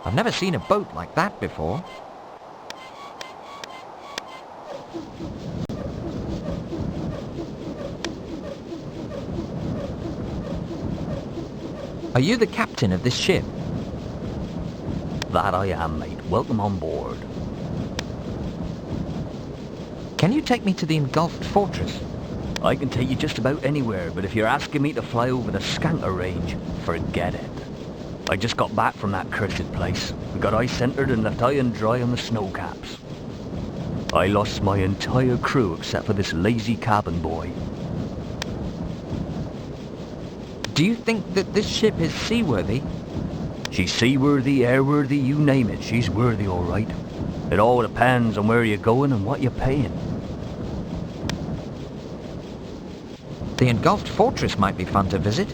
Speaker 2: I've never seen a boat like that before. Are you the captain of this ship?
Speaker 4: That I am, mate. Welcome on board.
Speaker 2: Can you take me to the Engulfed Fortress?
Speaker 4: I can take you just about anywhere, but if you're asking me to fly over the Skanker range, forget it. I just got back from that cursed place. We got ice centered and left high and dry on the snow caps. I lost my entire crew except for this lazy cabin boy.
Speaker 2: Do you think that this ship is seaworthy?
Speaker 4: She's seaworthy, airworthy, you name it. She's worthy, all right. It all depends on where you're going and what you're paying.
Speaker 2: The Engulfed Fortress might be fun to visit.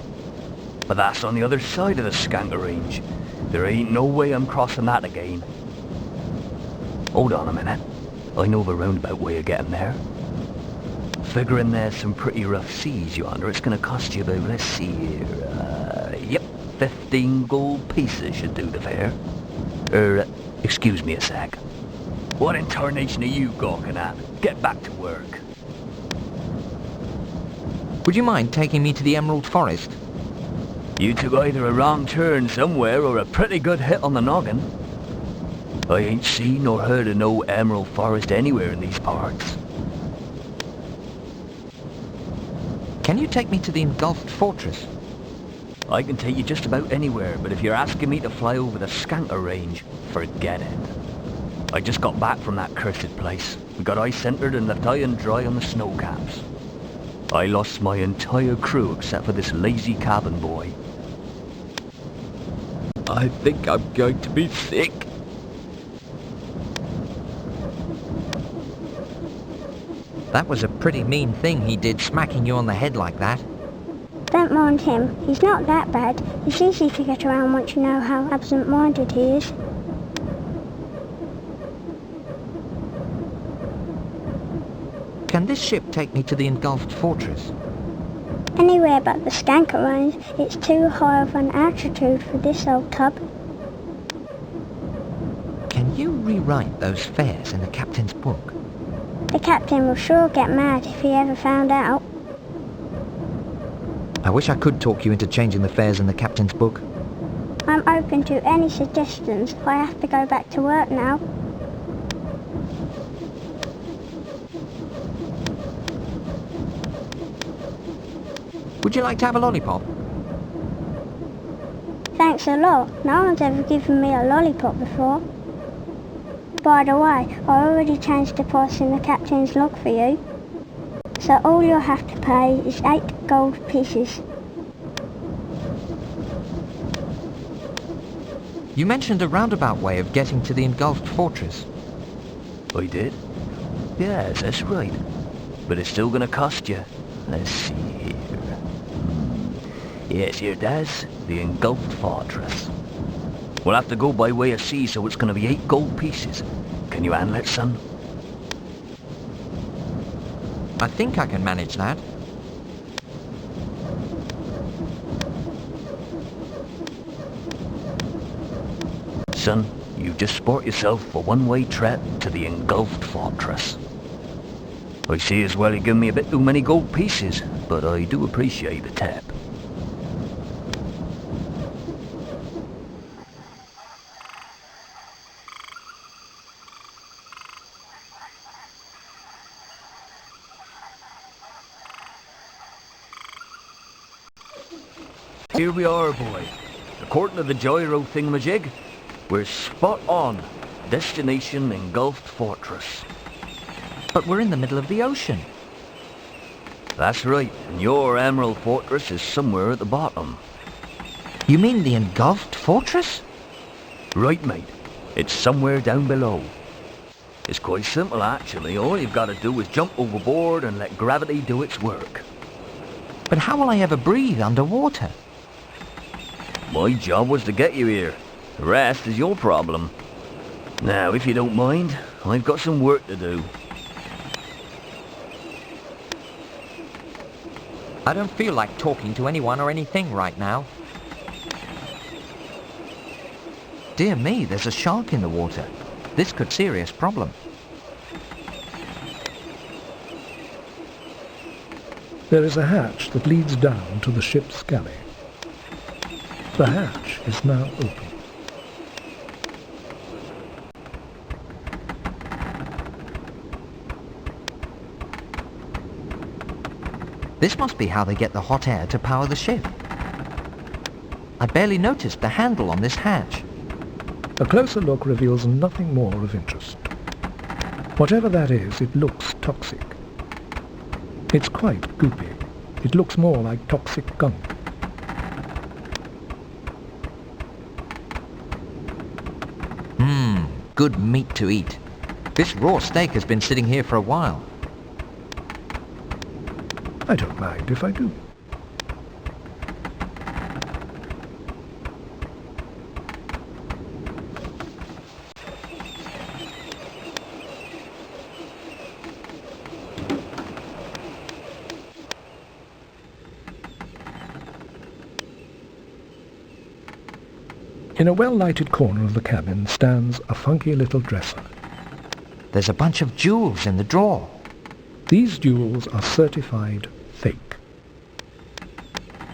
Speaker 4: But that's on the other side of the Skanker range. There ain't no way I'm crossing that again. Hold on a minute. I know the roundabout way of getting there. Figuring there's some pretty rough seas yonder, it's gonna cost you about, let's see here, yep, 15 gold pieces should do the fare. Excuse me a sec. What in tarnation are you gawking at? Get back to work.
Speaker 2: Would you mind taking me to the Emerald Forest?
Speaker 4: You took either a wrong turn somewhere or a pretty good hit on the noggin. I ain't seen nor heard of no Emerald Forest anywhere in these parts.
Speaker 2: Can you take me to the Engulfed Fortress?
Speaker 4: I can take you just about anywhere, but if you're asking me to fly over the Skanker range, forget it. I just got back from that cursed place. We got ice centered and left high and dry on the snow caps. I lost my entire crew except for this lazy cabin boy. I think I'm going to be sick.
Speaker 2: That was a pretty mean thing he did, smacking you on the head like that.
Speaker 16: Don't mind him. He's not that bad. It's easy to get around once you know how absent-minded he is.
Speaker 2: Can this ship take me to the Engulfed Fortress?
Speaker 16: Anywhere but the Skanker range. It's too high of an altitude for this old tub.
Speaker 2: Can you rewrite those fares in the captain's book?
Speaker 16: The captain will sure get mad if he ever found out.
Speaker 2: I wish I could talk you into changing the fares in the captain's book.
Speaker 16: I'm open to any suggestions. I have to go back to work now.
Speaker 2: Would you like to have a lollipop?
Speaker 16: Thanks a lot. No one's ever given me a lollipop before. By the way, I already changed the price in the captain's log for you. So all you'll have to pay is 8 gold pieces.
Speaker 2: You mentioned a roundabout way of getting to the Engulfed Fortress.
Speaker 4: I did? Yes, that's right. But it's still gonna cost you. Let's see here. Yes, here it is. The Engulfed Fortress. We'll have to go by way of sea, so it's gonna be 8 gold pieces. Can you handle it, son?
Speaker 2: I think I can manage that.
Speaker 4: Son, you just sport yourself a one-way trip to the Engulfed Fortress. I see as well you give me a bit too many gold pieces, but I do appreciate the tip. Here we are, boy. According to the gyro thingamajig, we're spot on. Destination Engulfed Fortress.
Speaker 2: But we're in the middle of the ocean.
Speaker 4: That's right, and your Emerald Fortress is somewhere at the bottom.
Speaker 2: You mean the Engulfed Fortress?
Speaker 4: Right, mate. It's somewhere down below. It's quite simple, actually. All you've got to do is jump overboard and let gravity do its work.
Speaker 2: But how will I ever breathe underwater?
Speaker 4: My job was to get you here. The rest is your problem. Now, if you don't mind, I've got some work to do.
Speaker 2: I don't feel like talking to anyone or anything right now. Dear me, there's a shark in the water. This could serious problem.
Speaker 1: There is a hatch that leads down to the ship's galley. The hatch is now open.
Speaker 2: This must be how they get the hot air to power the ship. I barely noticed the handle on this hatch.
Speaker 1: A closer look reveals nothing more of interest. Whatever that is, it looks toxic. It's quite goopy. It looks more like toxic gunk.
Speaker 2: Good meat to eat. This raw steak has been sitting here for a while.
Speaker 1: I don't mind if I do. In a well-lighted corner of the cabin stands a funky little dresser.
Speaker 2: There's a bunch of jewels in the drawer.
Speaker 1: These jewels are certified fake.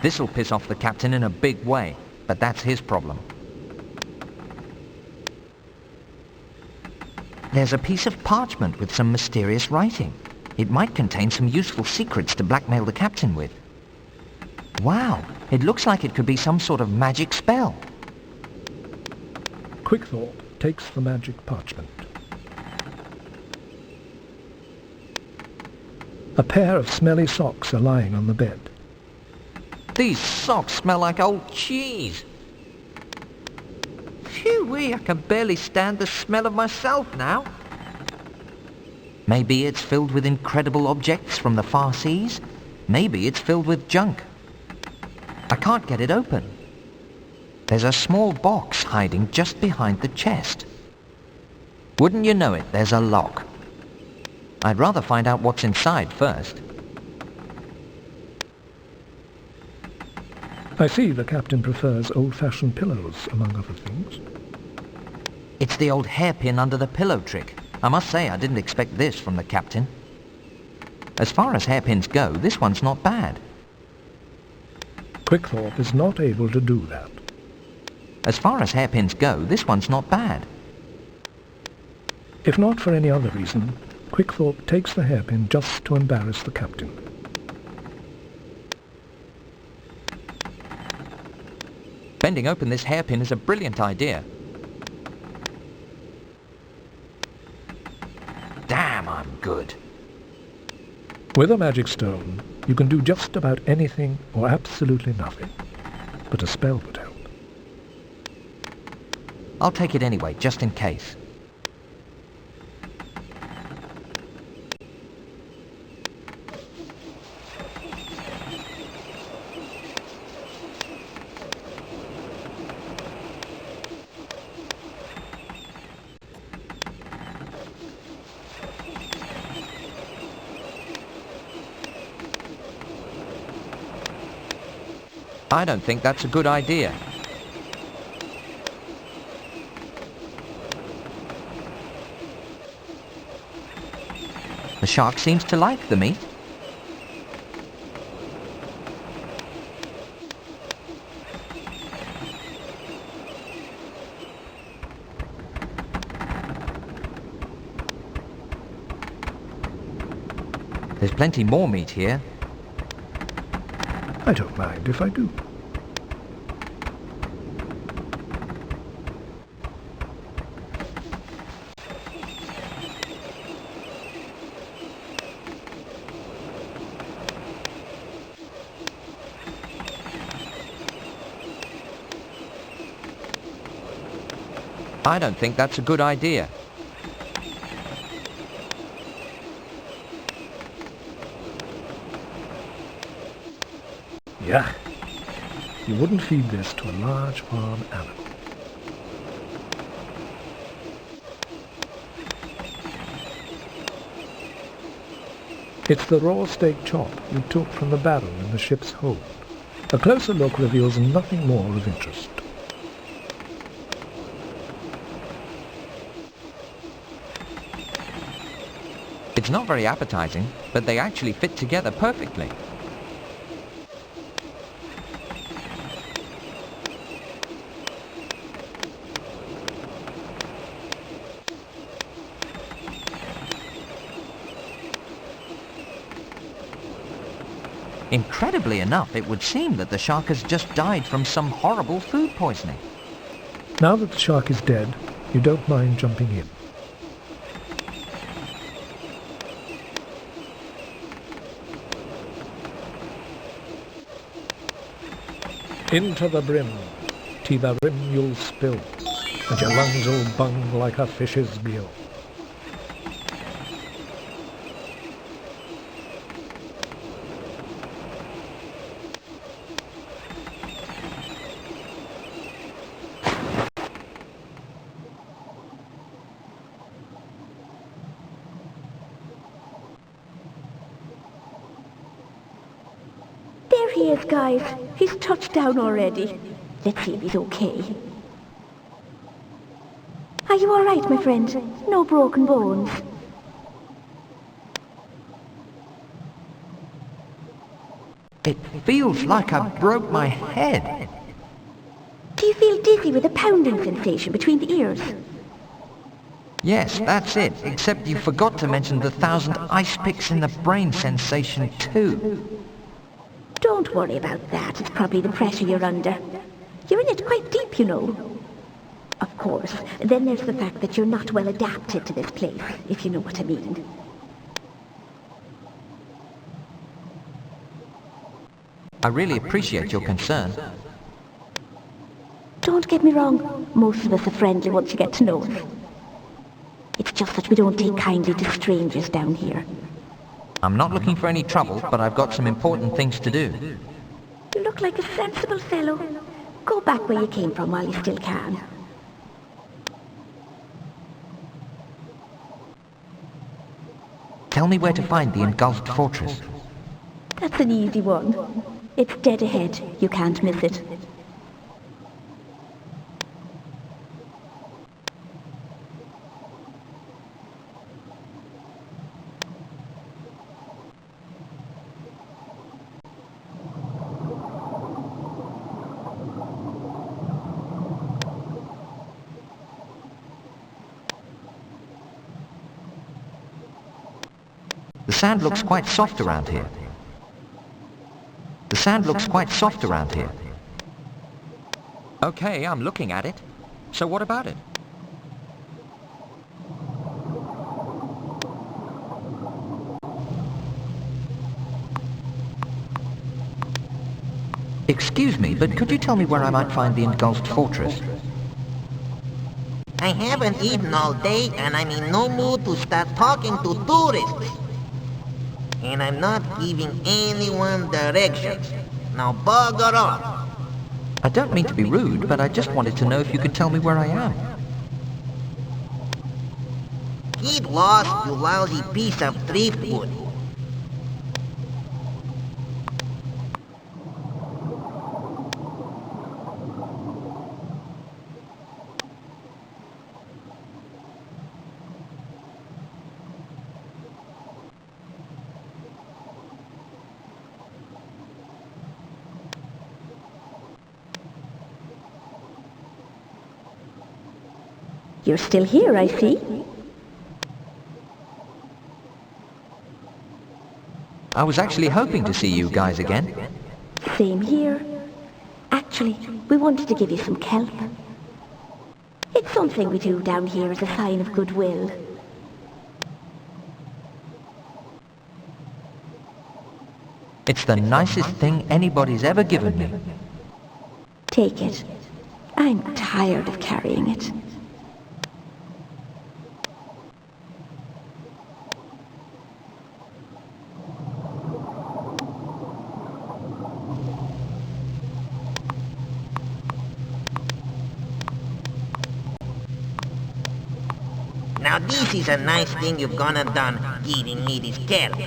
Speaker 2: This'll piss off the captain in a big way, but that's his problem. There's a piece of parchment with some mysterious writing. It might contain some useful secrets to blackmail the captain with. Wow, it looks like it could be some sort of magic spell.
Speaker 1: Quickthorpe takes the magic parchment. A pair of smelly socks are lying on the bed.
Speaker 2: These socks smell like old cheese. Phew-wee, I can barely stand the smell of myself now. Maybe it's filled with incredible objects from the far seas. Maybe it's filled with junk. I can't get it open. There's a small box hiding just behind the chest. Wouldn't you know it, there's a lock. I'd rather find out what's inside first.
Speaker 1: I see the captain prefers old-fashioned pillows, among other things.
Speaker 2: It's the old hairpin under the pillow trick. I must say I didn't expect this from the captain. As far as hairpins go, this one's not bad.
Speaker 1: Quickthorpe is not able to do that.
Speaker 2: As far as hairpins go, this one's not bad.
Speaker 1: If not for any other reason, Quickthorpe takes the hairpin just to embarrass the captain.
Speaker 2: Bending open this hairpin is a brilliant idea. Damn, I'm good.
Speaker 1: With a magic stone, you can do just about anything or absolutely nothing. But a spell would help.
Speaker 2: I'll take it anyway, just in case. I don't think that's a good idea. The shark seems to like the meat. There's plenty more meat here.
Speaker 1: I don't mind if I do.
Speaker 2: I don't think that's a good idea.
Speaker 1: Yeah. You wouldn't feed this to a large farm animal. It's the raw steak chop you took from the barrel in the ship's hold. A closer look reveals nothing more of interest.
Speaker 2: It's not very appetizing, but they actually fit together perfectly. Incredibly enough, it would seem that the shark has just died from some horrible food poisoning.
Speaker 1: Now that the shark is dead, you don't mind jumping in. Into the brim, to the rim you'll spill, and your lungs will bung like a fish's gill.
Speaker 5: There he is, guys. He's touched down already. Let's see if he's okay. Are you all right, my friend? No broken bones?
Speaker 2: It feels like I broke my head.
Speaker 5: Do you feel dizzy with a pounding sensation between the ears?
Speaker 2: Yes, that's it, except you forgot to mention the 1,000 ice picks in the brain sensation too.
Speaker 5: Don't worry about that. It's probably the pressure you're under. You're in it quite deep, you know. Of course, then there's the fact that you're not well adapted to this place, if you know what I mean.
Speaker 2: I really appreciate your concern.
Speaker 5: Don't get me wrong. Most of us are friendly once you get to know us. It's just that we don't take kindly to strangers down here.
Speaker 2: I'm not looking for any trouble, but I've got some important things to do.
Speaker 5: You look like a sensible fellow. Go back where you came from while you still can.
Speaker 2: Tell me where to find the Engulfed Fortress.
Speaker 5: That's an easy one. It's dead ahead. You can't miss it.
Speaker 2: The sand looks quite soft around here. The sand looks quite soft around here. Okay, I'm looking at it. So what about it? Excuse me, but could you tell me where I might find the Engulfed Fortress?
Speaker 10: I haven't eaten all day, and I'm in no mood to start talking to tourists. And I'm not giving anyone directions. Now bugger off.
Speaker 2: I don't mean to be rude, but I just wanted to know if you could tell me where I am.
Speaker 10: Get lost, you lousy piece of driftwood.
Speaker 5: You're still here, I see.
Speaker 2: I was actually hoping to see you guys again.
Speaker 5: Same here. Actually, we wanted to give you some kelp. It's something we do down here as a sign of goodwill.
Speaker 2: It's the nicest thing anybody's ever given me.
Speaker 5: Take it. I'm tired of carrying it.
Speaker 10: Now this is a nice thing you've gone and done, giving me this kelp.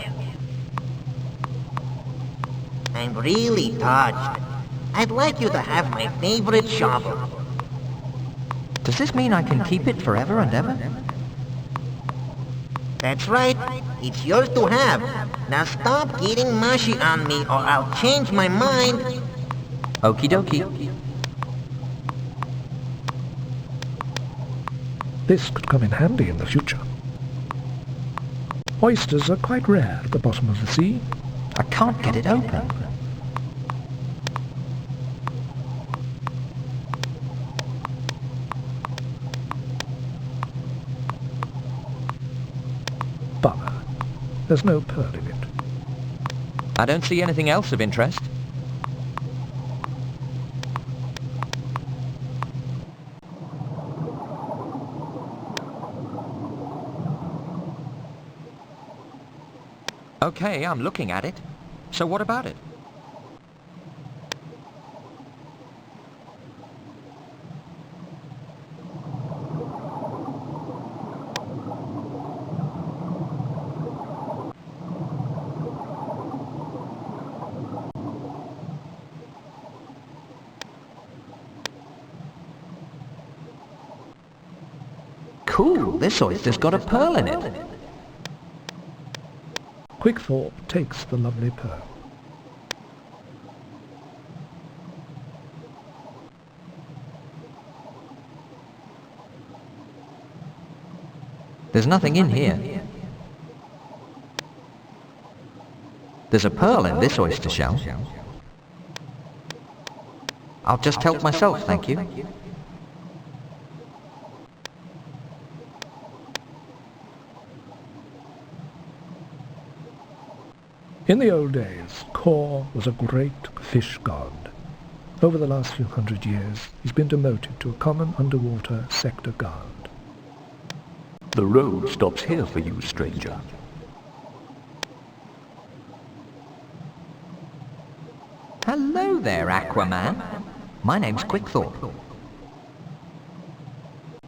Speaker 10: I'm really touched. I'd like you to have my favorite shovel.
Speaker 2: Does this mean I can keep it forever and ever?
Speaker 10: That's right. It's yours to have. Now stop getting mushy on me or I'll change my mind.
Speaker 2: Okie dokie.
Speaker 1: This could come in handy in the future. Oysters are quite rare at the bottom of the sea.
Speaker 2: I can't get it open.
Speaker 1: Bummer. There's no pearl in it.
Speaker 2: I don't see anything else of interest. Okay, I'm looking at it. So what about it? Cool, this oyster's got a pearl in it.
Speaker 1: Quickthorpe takes the lovely pearl.
Speaker 2: There's nothing in here. There's a pearl in this oyster shell. I'll just help myself, thank you.
Speaker 1: In the old days, Kor was a great fish god. Over the last few hundred years, he's been demoted to a common underwater sector guard.
Speaker 4: The road stops here for you, stranger.
Speaker 2: Hello there, Aquaman. My name's Quickthorpe.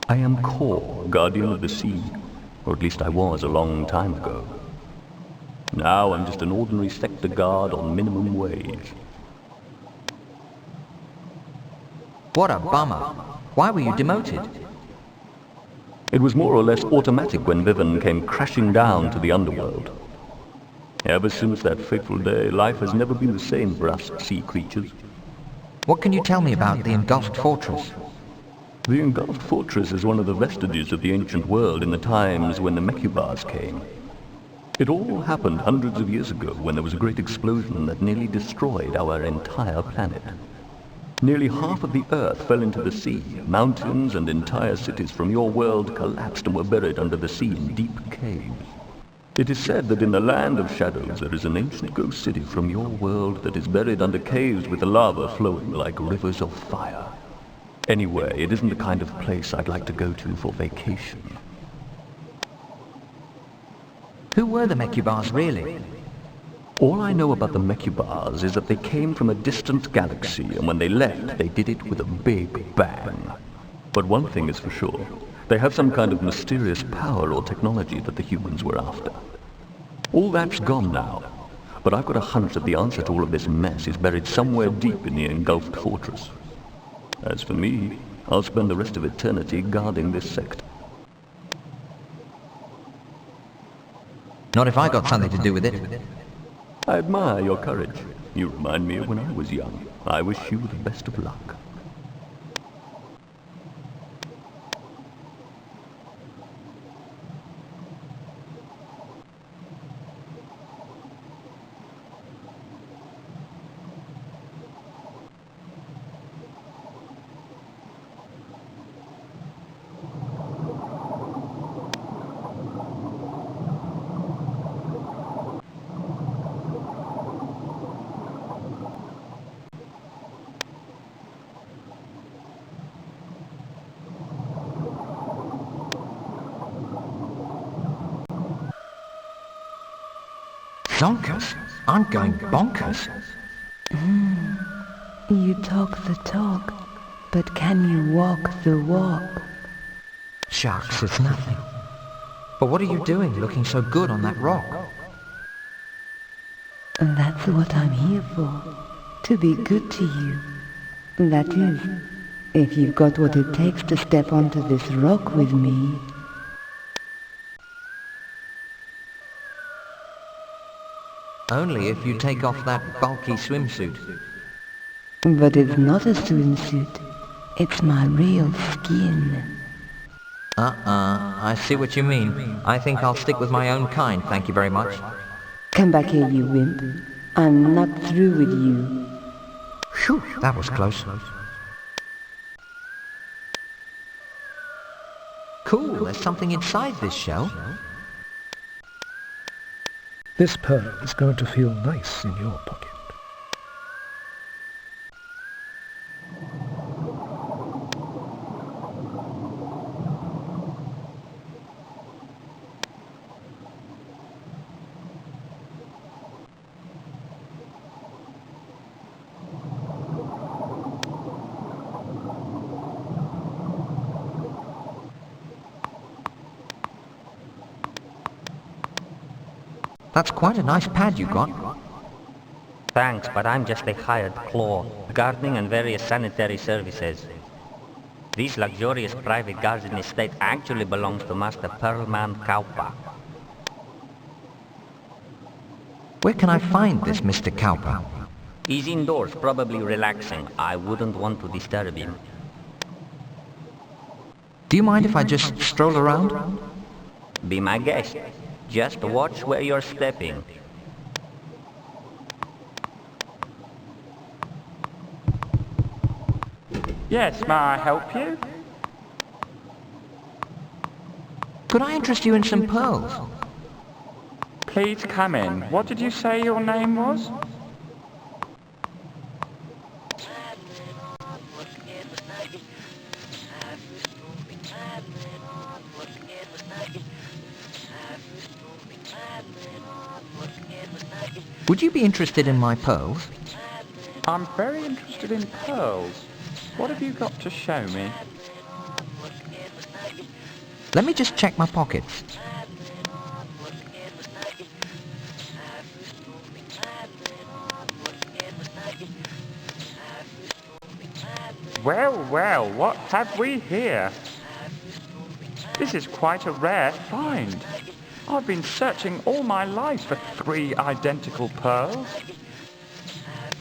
Speaker 4: I am Kor, guardian of the sea. Or at least I was a long time ago. Now I'm just an ordinary sector guard on minimum wage.
Speaker 2: What a bummer. Why were you demoted?
Speaker 4: It was more or less automatic when Vivian came crashing down to the underworld. Ever since that fateful day, life has never been the same for us sea creatures.
Speaker 2: What can you tell me about the Engulfed Fortress?
Speaker 4: The Engulfed Fortress is one of the vestiges of the ancient world in the times when the Mechubars came. It all happened hundreds of years ago when there was a great explosion that nearly destroyed our entire planet. Nearly half of the Earth fell into the sea. Mountains and entire cities from your world collapsed and were buried under the sea in deep caves. It is said that in the land of shadows there is an ancient ghost city from your world that is buried under caves with the lava flowing like rivers of fire. Anyway, it isn't the kind of place I'd like to go to for vacation.
Speaker 2: Who were the Mechubars, really?
Speaker 4: All I know about the Mechubars is that they came from a distant galaxy, and when they left, they did it with a big bang. But one thing is for sure. They have some kind of mysterious power or technology that the humans were after. All that's gone now. But I've got a hunch that the answer to all of this mess is buried somewhere deep in the Engulfed Fortress. As for me, I'll spend the rest of eternity guarding this sector.
Speaker 2: Not if I got something to do with it.
Speaker 4: I admire your courage. You remind me of when I was young. I wish you the best of luck.
Speaker 2: zonkers. I'm going bonkers.
Speaker 6: You talk the talk, but can you walk the walk?
Speaker 2: Shucks, it's nothing. But what are you doing looking so good on that rock?
Speaker 6: That's what I'm here for. To be good to you. That is, if you've got what it takes to step onto this rock with me.
Speaker 2: Only if you take off that bulky swimsuit.
Speaker 6: But it's not a swimsuit. It's my real skin.
Speaker 2: I see what you mean. I think I'll stick with my own kind, thank you very much.
Speaker 6: Come back here, you wimp. I'm not through with you.
Speaker 2: Phew, that was close. Cool, there's something inside this shell.
Speaker 1: This pearl is going to feel nice in your pocket.
Speaker 2: That's quite a nice pad you got.
Speaker 17: Thanks, but I'm just a hired claw, gardening and various sanitary services. This luxurious private garden estate actually belongs to Master Pearlman Kaupa.
Speaker 2: Where can I find this Mr. Kaupa?
Speaker 17: He's indoors, probably relaxing. I wouldn't want to disturb him.
Speaker 2: Do you mind if I just stroll around?
Speaker 17: Be my guest. Just watch where you're stepping.
Speaker 15: Yes, may I help you?
Speaker 2: Could I interest you in some pearls?
Speaker 15: Please come in. What did you say your name was?
Speaker 2: Would you be interested in my pearls?
Speaker 15: I'm very interested in pearls. What have you got to show me?
Speaker 2: Let me just check my pockets.
Speaker 15: Well, well, what have we here? This is quite a rare find. I've been searching all my life for 3 identical pearls.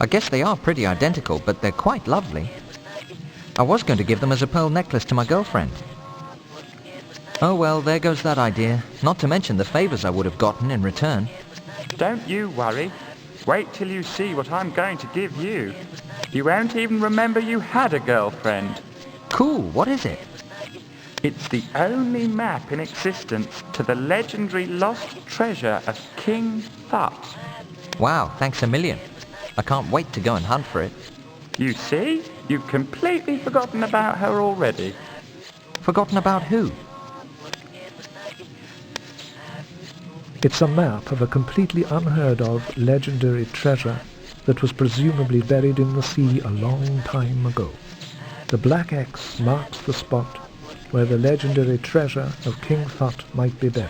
Speaker 2: I guess they are pretty identical, but they're quite lovely. I was going to give them as a pearl necklace to my girlfriend. Oh well, there goes that idea. Not to mention the favors I would have gotten in return.
Speaker 15: Don't you worry. Wait till you see what I'm going to give you. You won't even remember you had a girlfriend.
Speaker 2: Cool, what is it?
Speaker 15: It's the only map in existence to the legendary lost treasure of King Thut.
Speaker 2: Wow, thanks a million. I can't wait to go and hunt for it.
Speaker 15: You see? You've completely forgotten about her already.
Speaker 2: Forgotten about who?
Speaker 1: It's a map of a completely unheard of legendary treasure that was presumably buried in the sea a long time ago. The black X marks the spot where the legendary treasure of King Thut might be buried.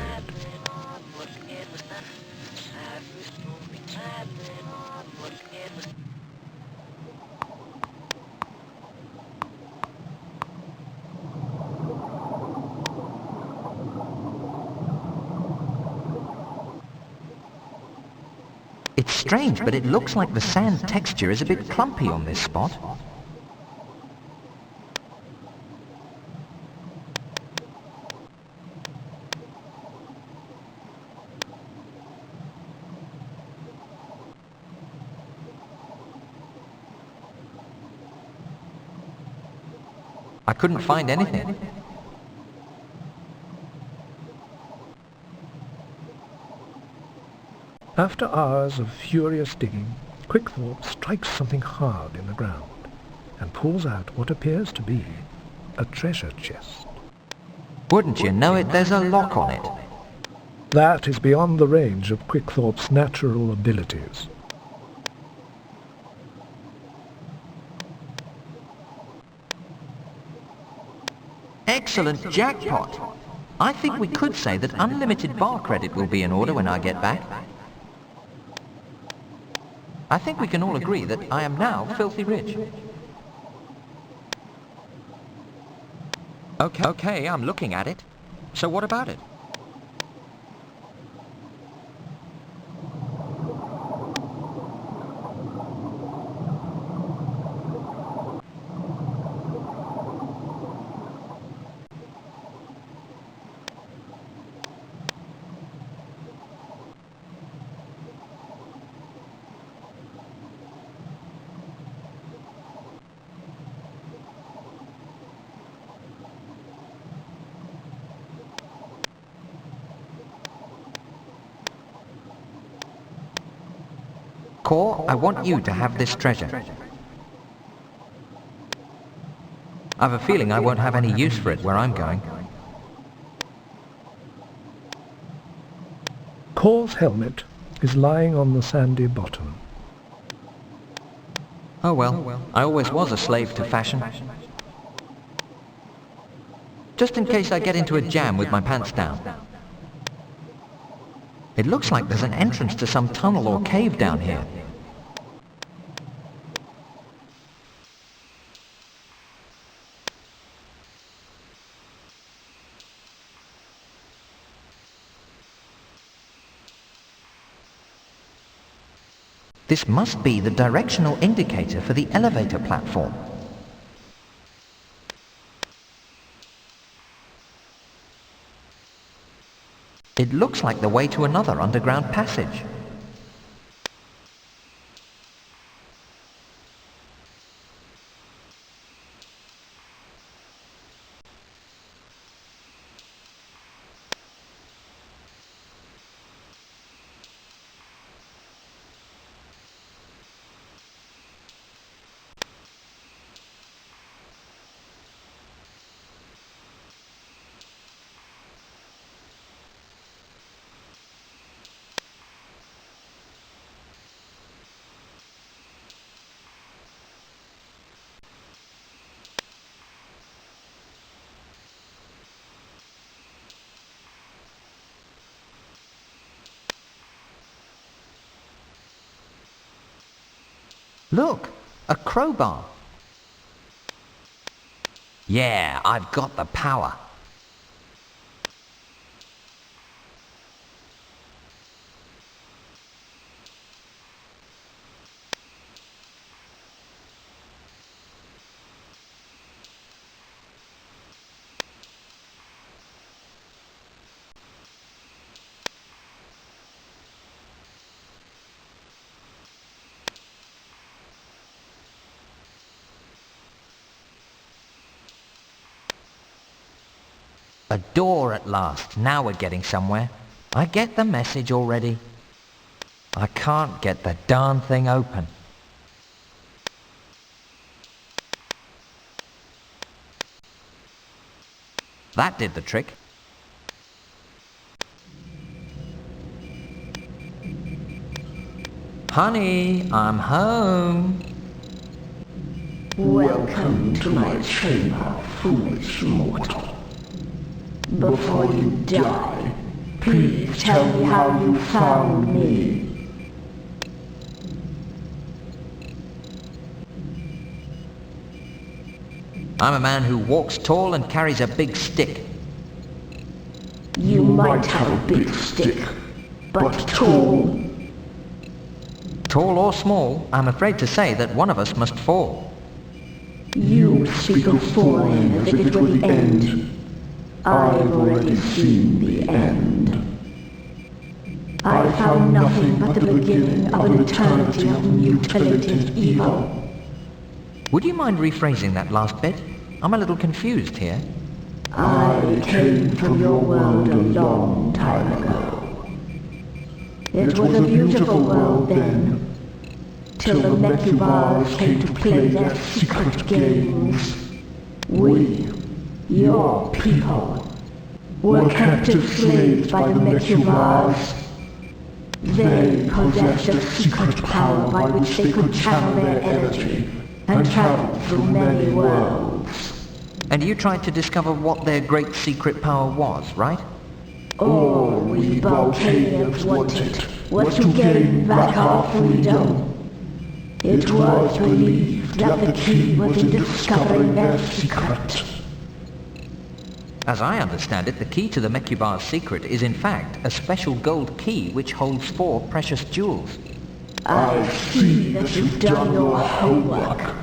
Speaker 2: It's strange, but it looks like the sand texture is a bit clumpy on this spot. I couldn't find anything.
Speaker 1: After hours of furious digging, Quickthorpe strikes something hard in the ground and pulls out what appears to be a treasure chest.
Speaker 2: Wouldn't you know it, there's a lock on it.
Speaker 1: That is beyond the range of Quickthorpe's natural abilities.
Speaker 2: Excellent jackpot. I think we could say that unlimited bar credit will be in order when I get back. I think we can all agree that I am now filthy rich. Okay, I'm looking at it. So what about it? Core, I want you to have this treasure. I have a feeling I won't have any use for it where I'm going.
Speaker 1: Core's helmet is lying on the sandy bottom.
Speaker 2: Oh well, I always was a slave to fashion. Just in case I get into a jam with my pants down. It looks like there's an entrance to some tunnel or cave down here. This must be the directional indicator for the elevator platform. It looks like the way to another underground passage. Look, a crowbar. Yeah, I've got the power. A door at last. Now we're getting somewhere. I get the message already. I can't get the darn thing open. That did the trick. Honey, I'm home.
Speaker 18: Welcome to my chamber, foolish mortal. Before you die, please tell me how you found me.
Speaker 2: I'm a man who walks tall and carries a big stick.
Speaker 18: You might have a big stick, but tall.
Speaker 2: Tall or small, I'm afraid to say that one of us must fall.
Speaker 18: You speak of falling as if it were the end. I've already seen the end. I found nothing but the beginning of an eternity of mutilated evil.
Speaker 2: Would you mind rephrasing that last bit? I'm a little confused here.
Speaker 18: I came from your world a long time ago. It was a beautiful world then, till the Mechubars came to play their secret games. We, your people,
Speaker 6: were captive slaves by the Mechubars. They possessed a secret power by which they could channel their energy and travel through many worlds.
Speaker 2: And you tried to discover what their great secret power was, right?
Speaker 6: All we Balkanians wanted was to gain back our freedom. It was believed that the key was in discovering their secret.
Speaker 2: As I understand it, the key to the Mechubar's secret is in fact a special gold key which holds 4 precious jewels.
Speaker 6: I see that you've done your homework.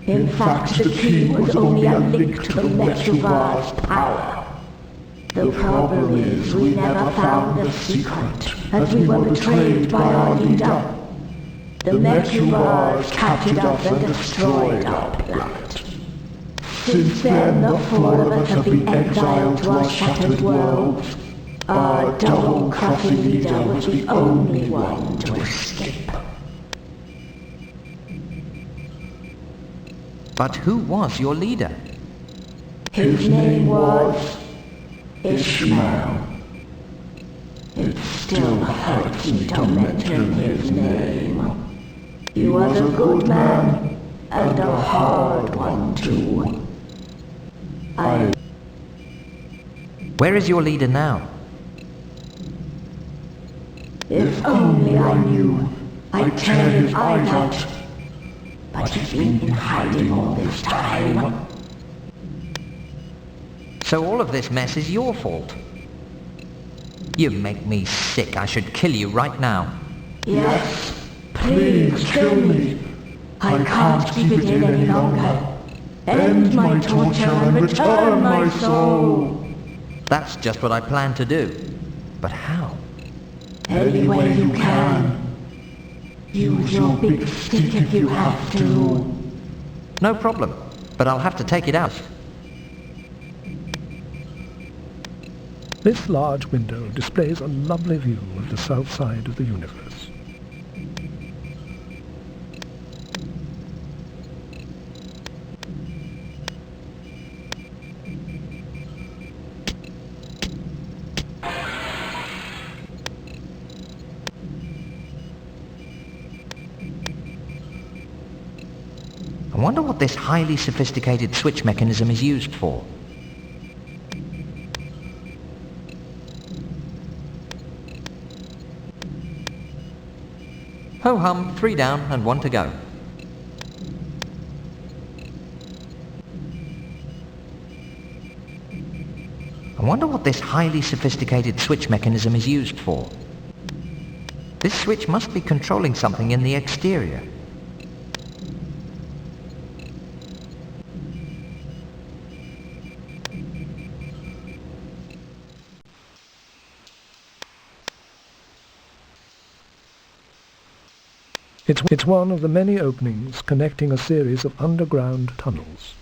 Speaker 6: In fact, the key was only a link to the Mechubar's power. The problem is we never found the secret, as we were betrayed by our leader. The Mechubars captured us and destroyed our planet. Since then, the 4 of us have been exiled to our shattered worlds. Our double-crossing leader was the only one to escape.
Speaker 2: But who was your leader?
Speaker 6: His name was Ishmael. It still hurts me to mention his name. He was a good man, and a hard one too.
Speaker 2: Where is your leader now?
Speaker 6: If only I knew, I'd tear his eyes out. But he's been in hiding all this time.
Speaker 2: So all of this mess is your fault? You make me sick. I should kill you right now.
Speaker 6: Yes, please kill me. I can't keep it in any longer. End my torture and return my soul.
Speaker 2: That's just what I plan to do. But how?
Speaker 6: Any way you can. Use your big stick if you have to.
Speaker 2: No problem, but I'll have to take it out.
Speaker 1: This large window displays a lovely view of the south side of the universe.
Speaker 2: I wonder what this highly sophisticated switch mechanism is used for. Ho-hum, 3 down and 1 to go. I wonder what this highly sophisticated switch mechanism is used for. This switch must be controlling something in the exterior.
Speaker 1: It's one of the many openings connecting a series of underground tunnels.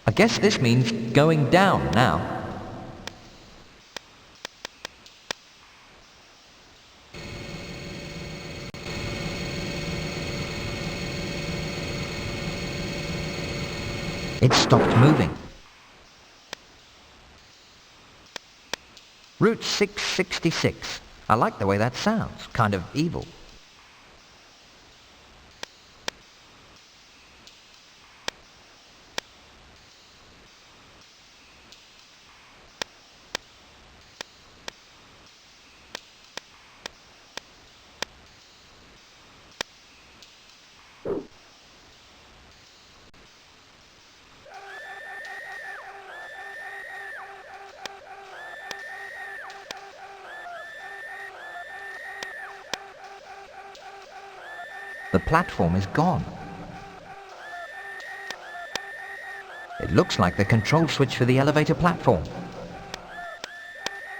Speaker 2: I guess this means going down now. It stopped moving. Route 666. I like the way that sounds. Kind of evil. The platform is gone. It looks like the control switch for the elevator platform.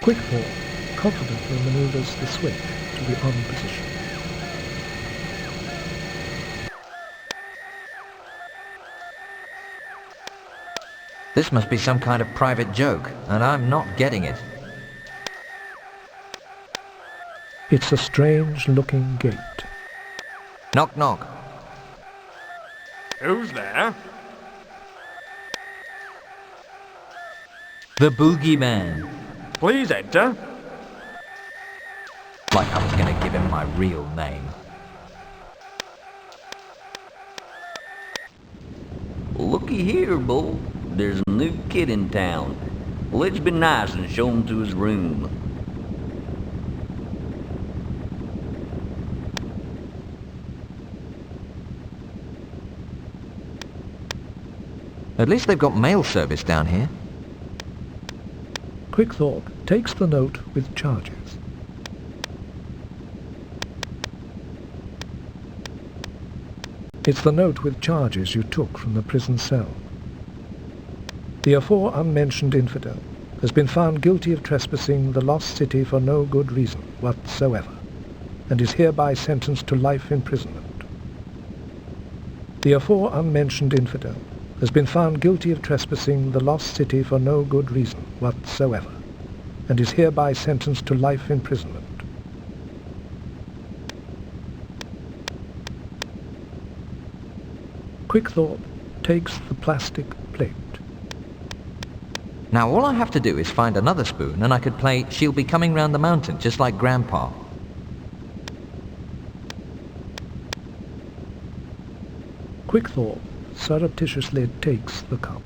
Speaker 1: Quick thought confidently maneuvers the switch to the on position.
Speaker 2: This must be some kind of private joke, and I'm not getting it.
Speaker 1: It's a strange-looking gate.
Speaker 2: Knock, knock.
Speaker 14: Who's there?
Speaker 2: The Boogeyman.
Speaker 14: Please enter.
Speaker 2: Like I was going to give him my real name.
Speaker 4: Looky here, Bull. There's a new kid in town. Let's be nice and show him to his room.
Speaker 2: At least they've got mail service down here.
Speaker 1: Quickthorpe takes the note with charges. It's the note with charges you took from the prison cell. The afore unmentioned infidel has been found guilty of trespassing the lost city for no good reason whatsoever, and is hereby sentenced to life imprisonment. The afore unmentioned infidel has been found guilty of trespassing the lost city for no good reason whatsoever, and is hereby sentenced to life imprisonment. Quickthorpe takes the plastic plate.
Speaker 2: Now all I have to do is find another spoon and I could play She'll Be Coming Round the Mountain just like Grandpa.
Speaker 1: Quickthorpe surreptitiously takes the cup.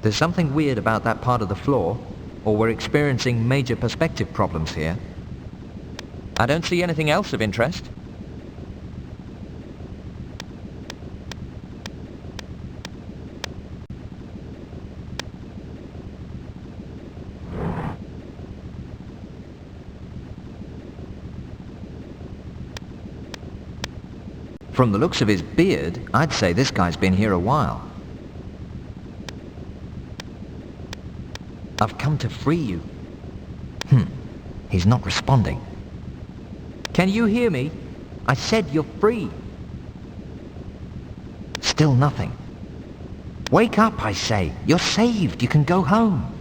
Speaker 2: There's something weird about that part of the floor, or we're experiencing major perspective problems here. I don't see anything else of interest. From the looks of his beard, I'd say this guy's been here a while. I've come to free you. He's not responding. Can you hear me? I said you're free. Still nothing. Wake up, I say. You're saved. You can go home.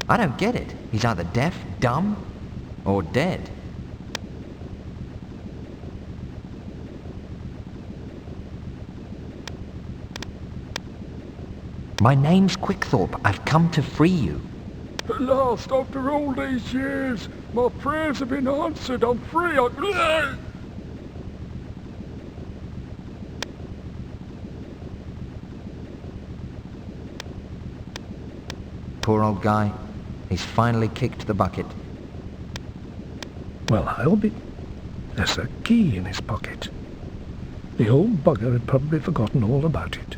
Speaker 2: I don't get it. He's either deaf, dumb, or dead. My name's Quickthorpe. I've come to free you.
Speaker 3: At last, after all these years, my prayers have been answered. I'm free.
Speaker 2: Poor old guy. He's finally kicked the bucket.
Speaker 1: Well, I'll be... There's a key in his pocket. The old bugger had probably forgotten all about it.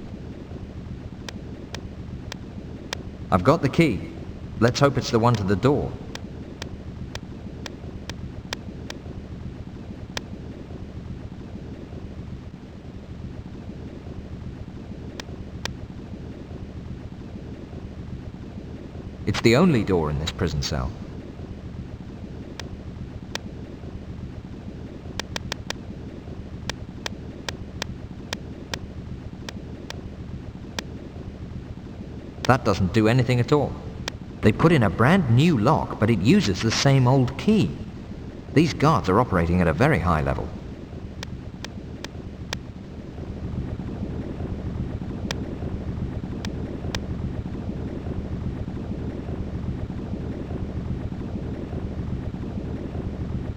Speaker 2: I've got the key. Let's hope it's the one to the door. It's the only door in this prison cell. That doesn't do anything at all. They put in a brand new lock, but it uses the same old key. These guards are operating at a very high level.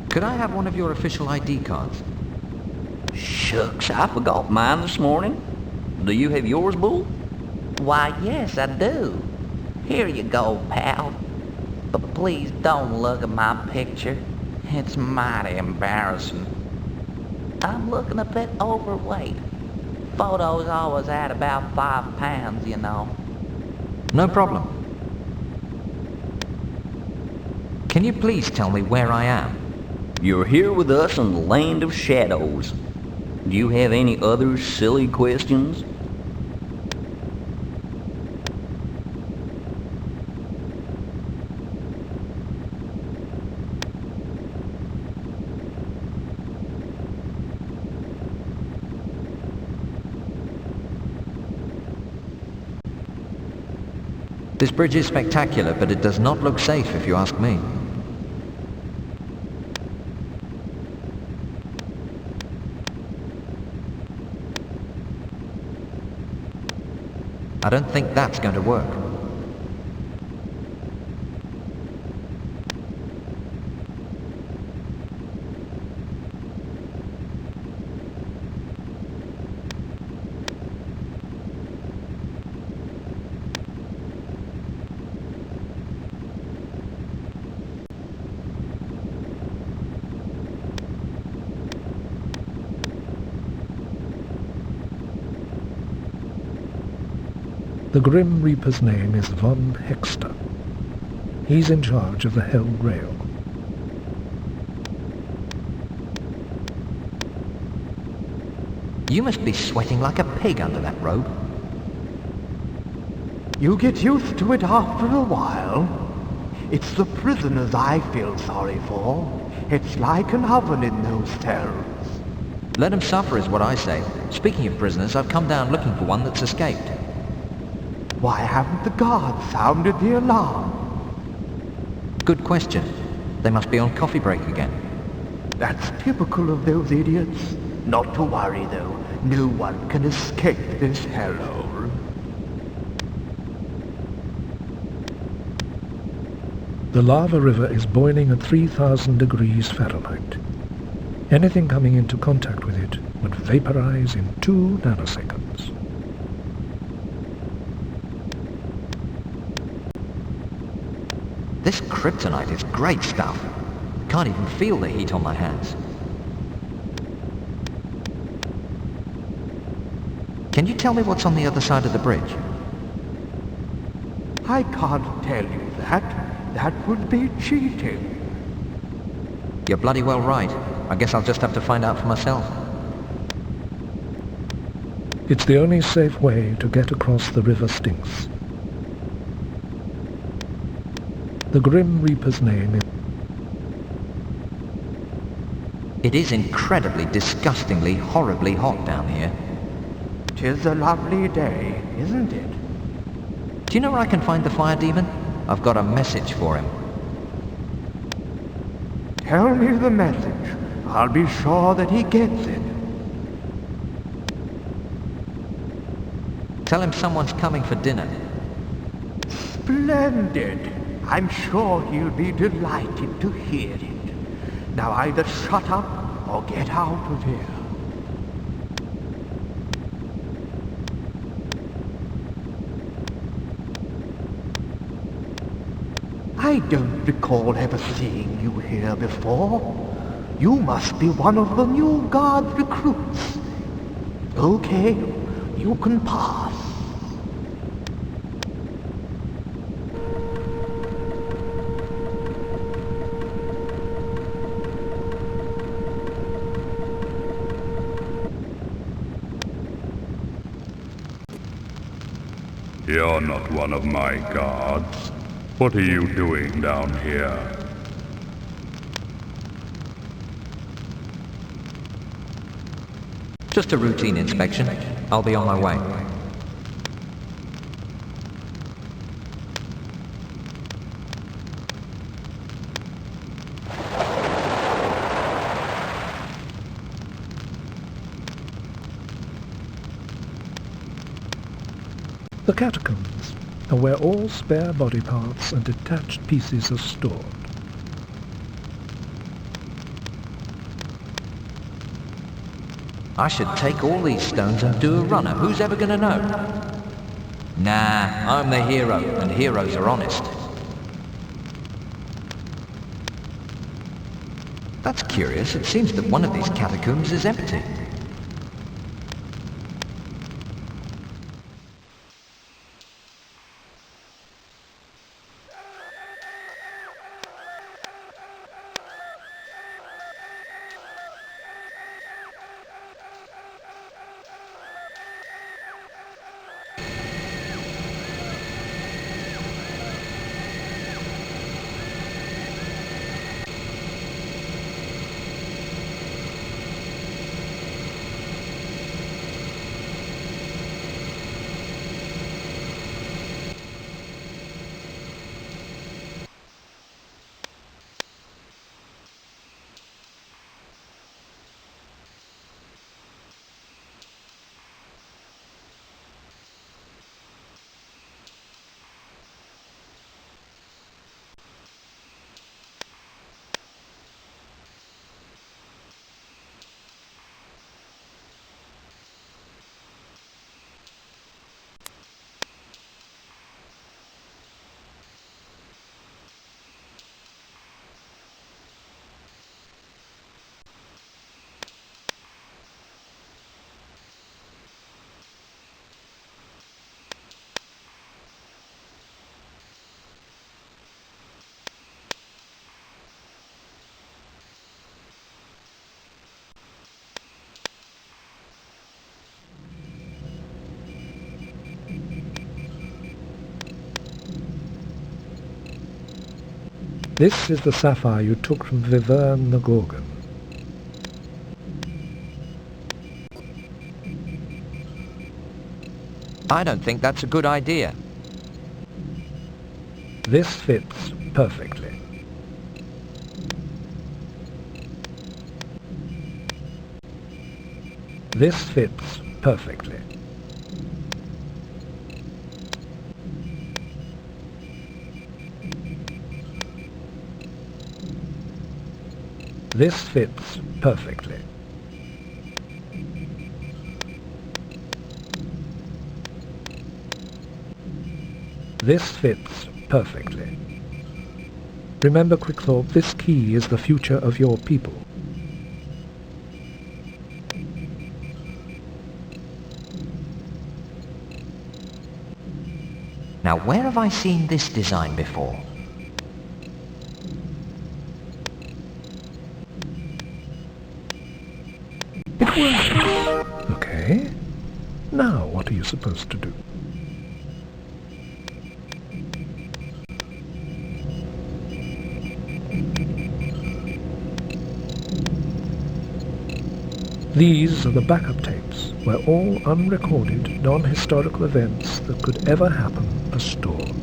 Speaker 2: Could I have one of your official ID cards?
Speaker 4: Shucks, I forgot mine this morning. Do you have yours, Bull?
Speaker 13: Why, yes, I do. Here you go, pal. But please don't look at my picture. It's mighty embarrassing. I'm looking a bit overweight. Photos always add about 5 pounds, you know.
Speaker 2: No problem. Can you please tell me where I am?
Speaker 4: You're here with us on the Land of Shadows. Do you have any other silly questions?
Speaker 2: This bridge is spectacular, but it does not look safe if you ask me. I don't think that's going to work.
Speaker 1: The Grim Reaper's name is Von Hexter. He's in charge of the Hell Rail.
Speaker 2: You must be sweating like a pig under that robe.
Speaker 19: You get used to it after a while. It's the prisoners I feel sorry for. It's like an oven in those cells.
Speaker 2: Let them suffer is what I say. Speaking of prisoners, I've come down looking for one that's escaped.
Speaker 19: Why haven't the guards sounded the alarm?
Speaker 2: Good question. They must be on coffee break again.
Speaker 19: That's typical of those idiots. Not to worry though, no one can escape this hellhole.
Speaker 1: The lava river is boiling at 3,000 degrees Fahrenheit. Anything coming into contact with it would vaporize in 2 nanoseconds.
Speaker 2: This kryptonite is great stuff. Can't even feel the heat on my hands. Can you tell me what's on the other side of the bridge?
Speaker 19: I can't tell you that. That would be cheating.
Speaker 2: You're bloody well right. I guess I'll just have to find out for myself.
Speaker 1: It's the only safe way to get across the river Styx. The Grim Reaper's name is...
Speaker 2: It is incredibly, disgustingly, horribly hot down here.
Speaker 19: 'Tis a lovely day, isn't it?
Speaker 2: Do you know where I can find the fire demon? I've got a message for him.
Speaker 19: Tell me the message. I'll be sure that he gets it.
Speaker 2: Tell him someone's coming for dinner.
Speaker 19: Splendid. I'm sure he'll be delighted to hear it. Now either shut up or get out of here. I don't recall ever seeing you here before. You must be one of the new guard recruits. Okay, you can pass.
Speaker 11: You're not one of my guards. What are you doing down here?
Speaker 2: Just a routine inspection. I'll be on my way.
Speaker 1: The catacombs are where all spare body parts and detached pieces are stored.
Speaker 2: I should take all these stones and do a runner. Who's ever gonna know? Nah, I'm the hero, and heroes are honest. That's curious. It seems that one of these catacombs is empty.
Speaker 1: This is the sapphire you took from Viverne the Gorgon.
Speaker 2: I don't think that's a good idea.
Speaker 1: This fits perfectly. This fits perfectly. This fits perfectly. This fits perfectly. Remember, Quickthorpe, this key is the future of your people.
Speaker 2: Now, where have I seen this design before?
Speaker 1: It works. Okay. Now, what are you supposed to do? These are the backup tapes, where all unrecorded, non-historical events that could ever happen are stored.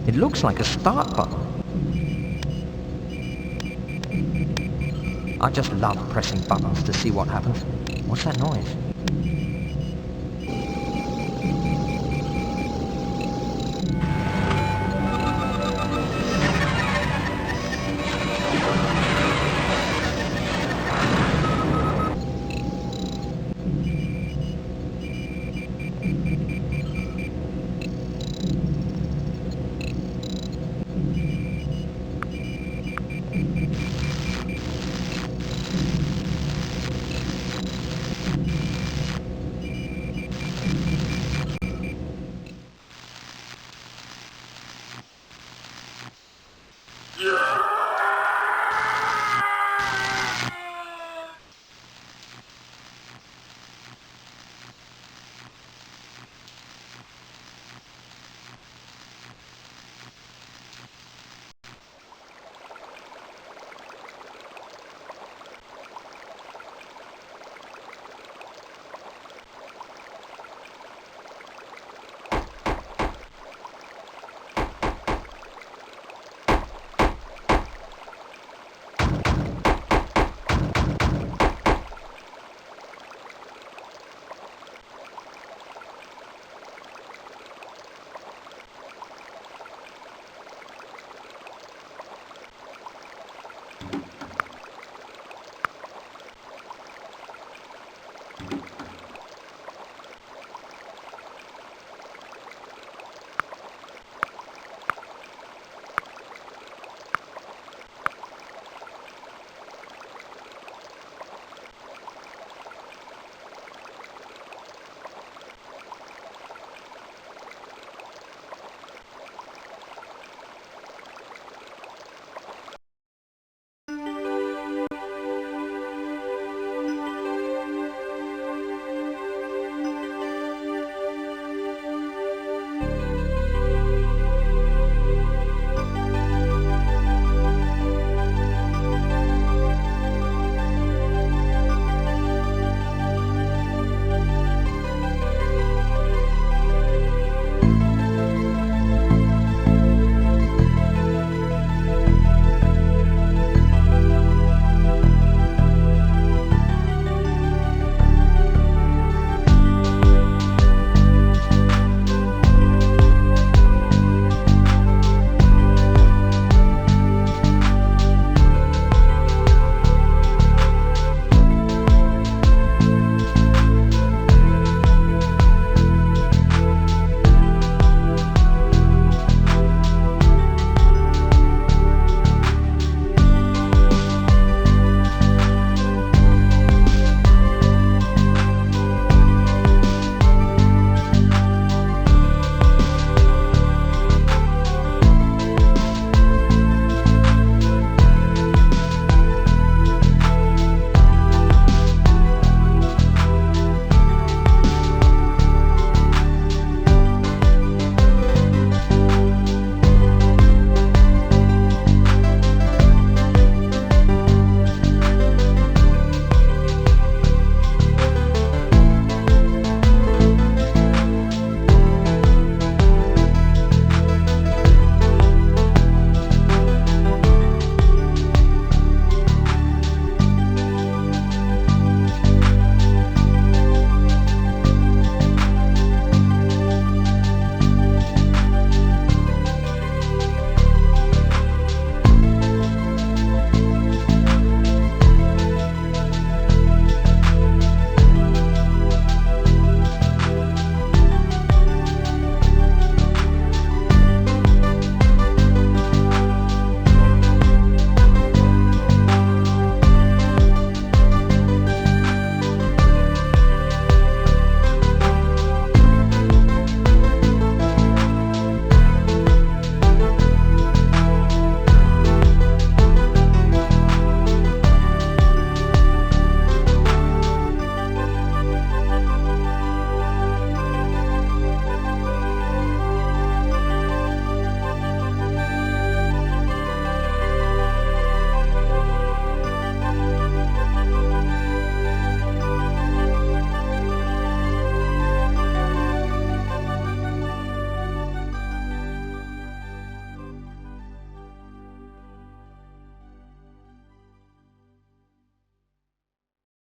Speaker 2: It looks like a start button. I just love pressing buttons to see what happens. What's that noise?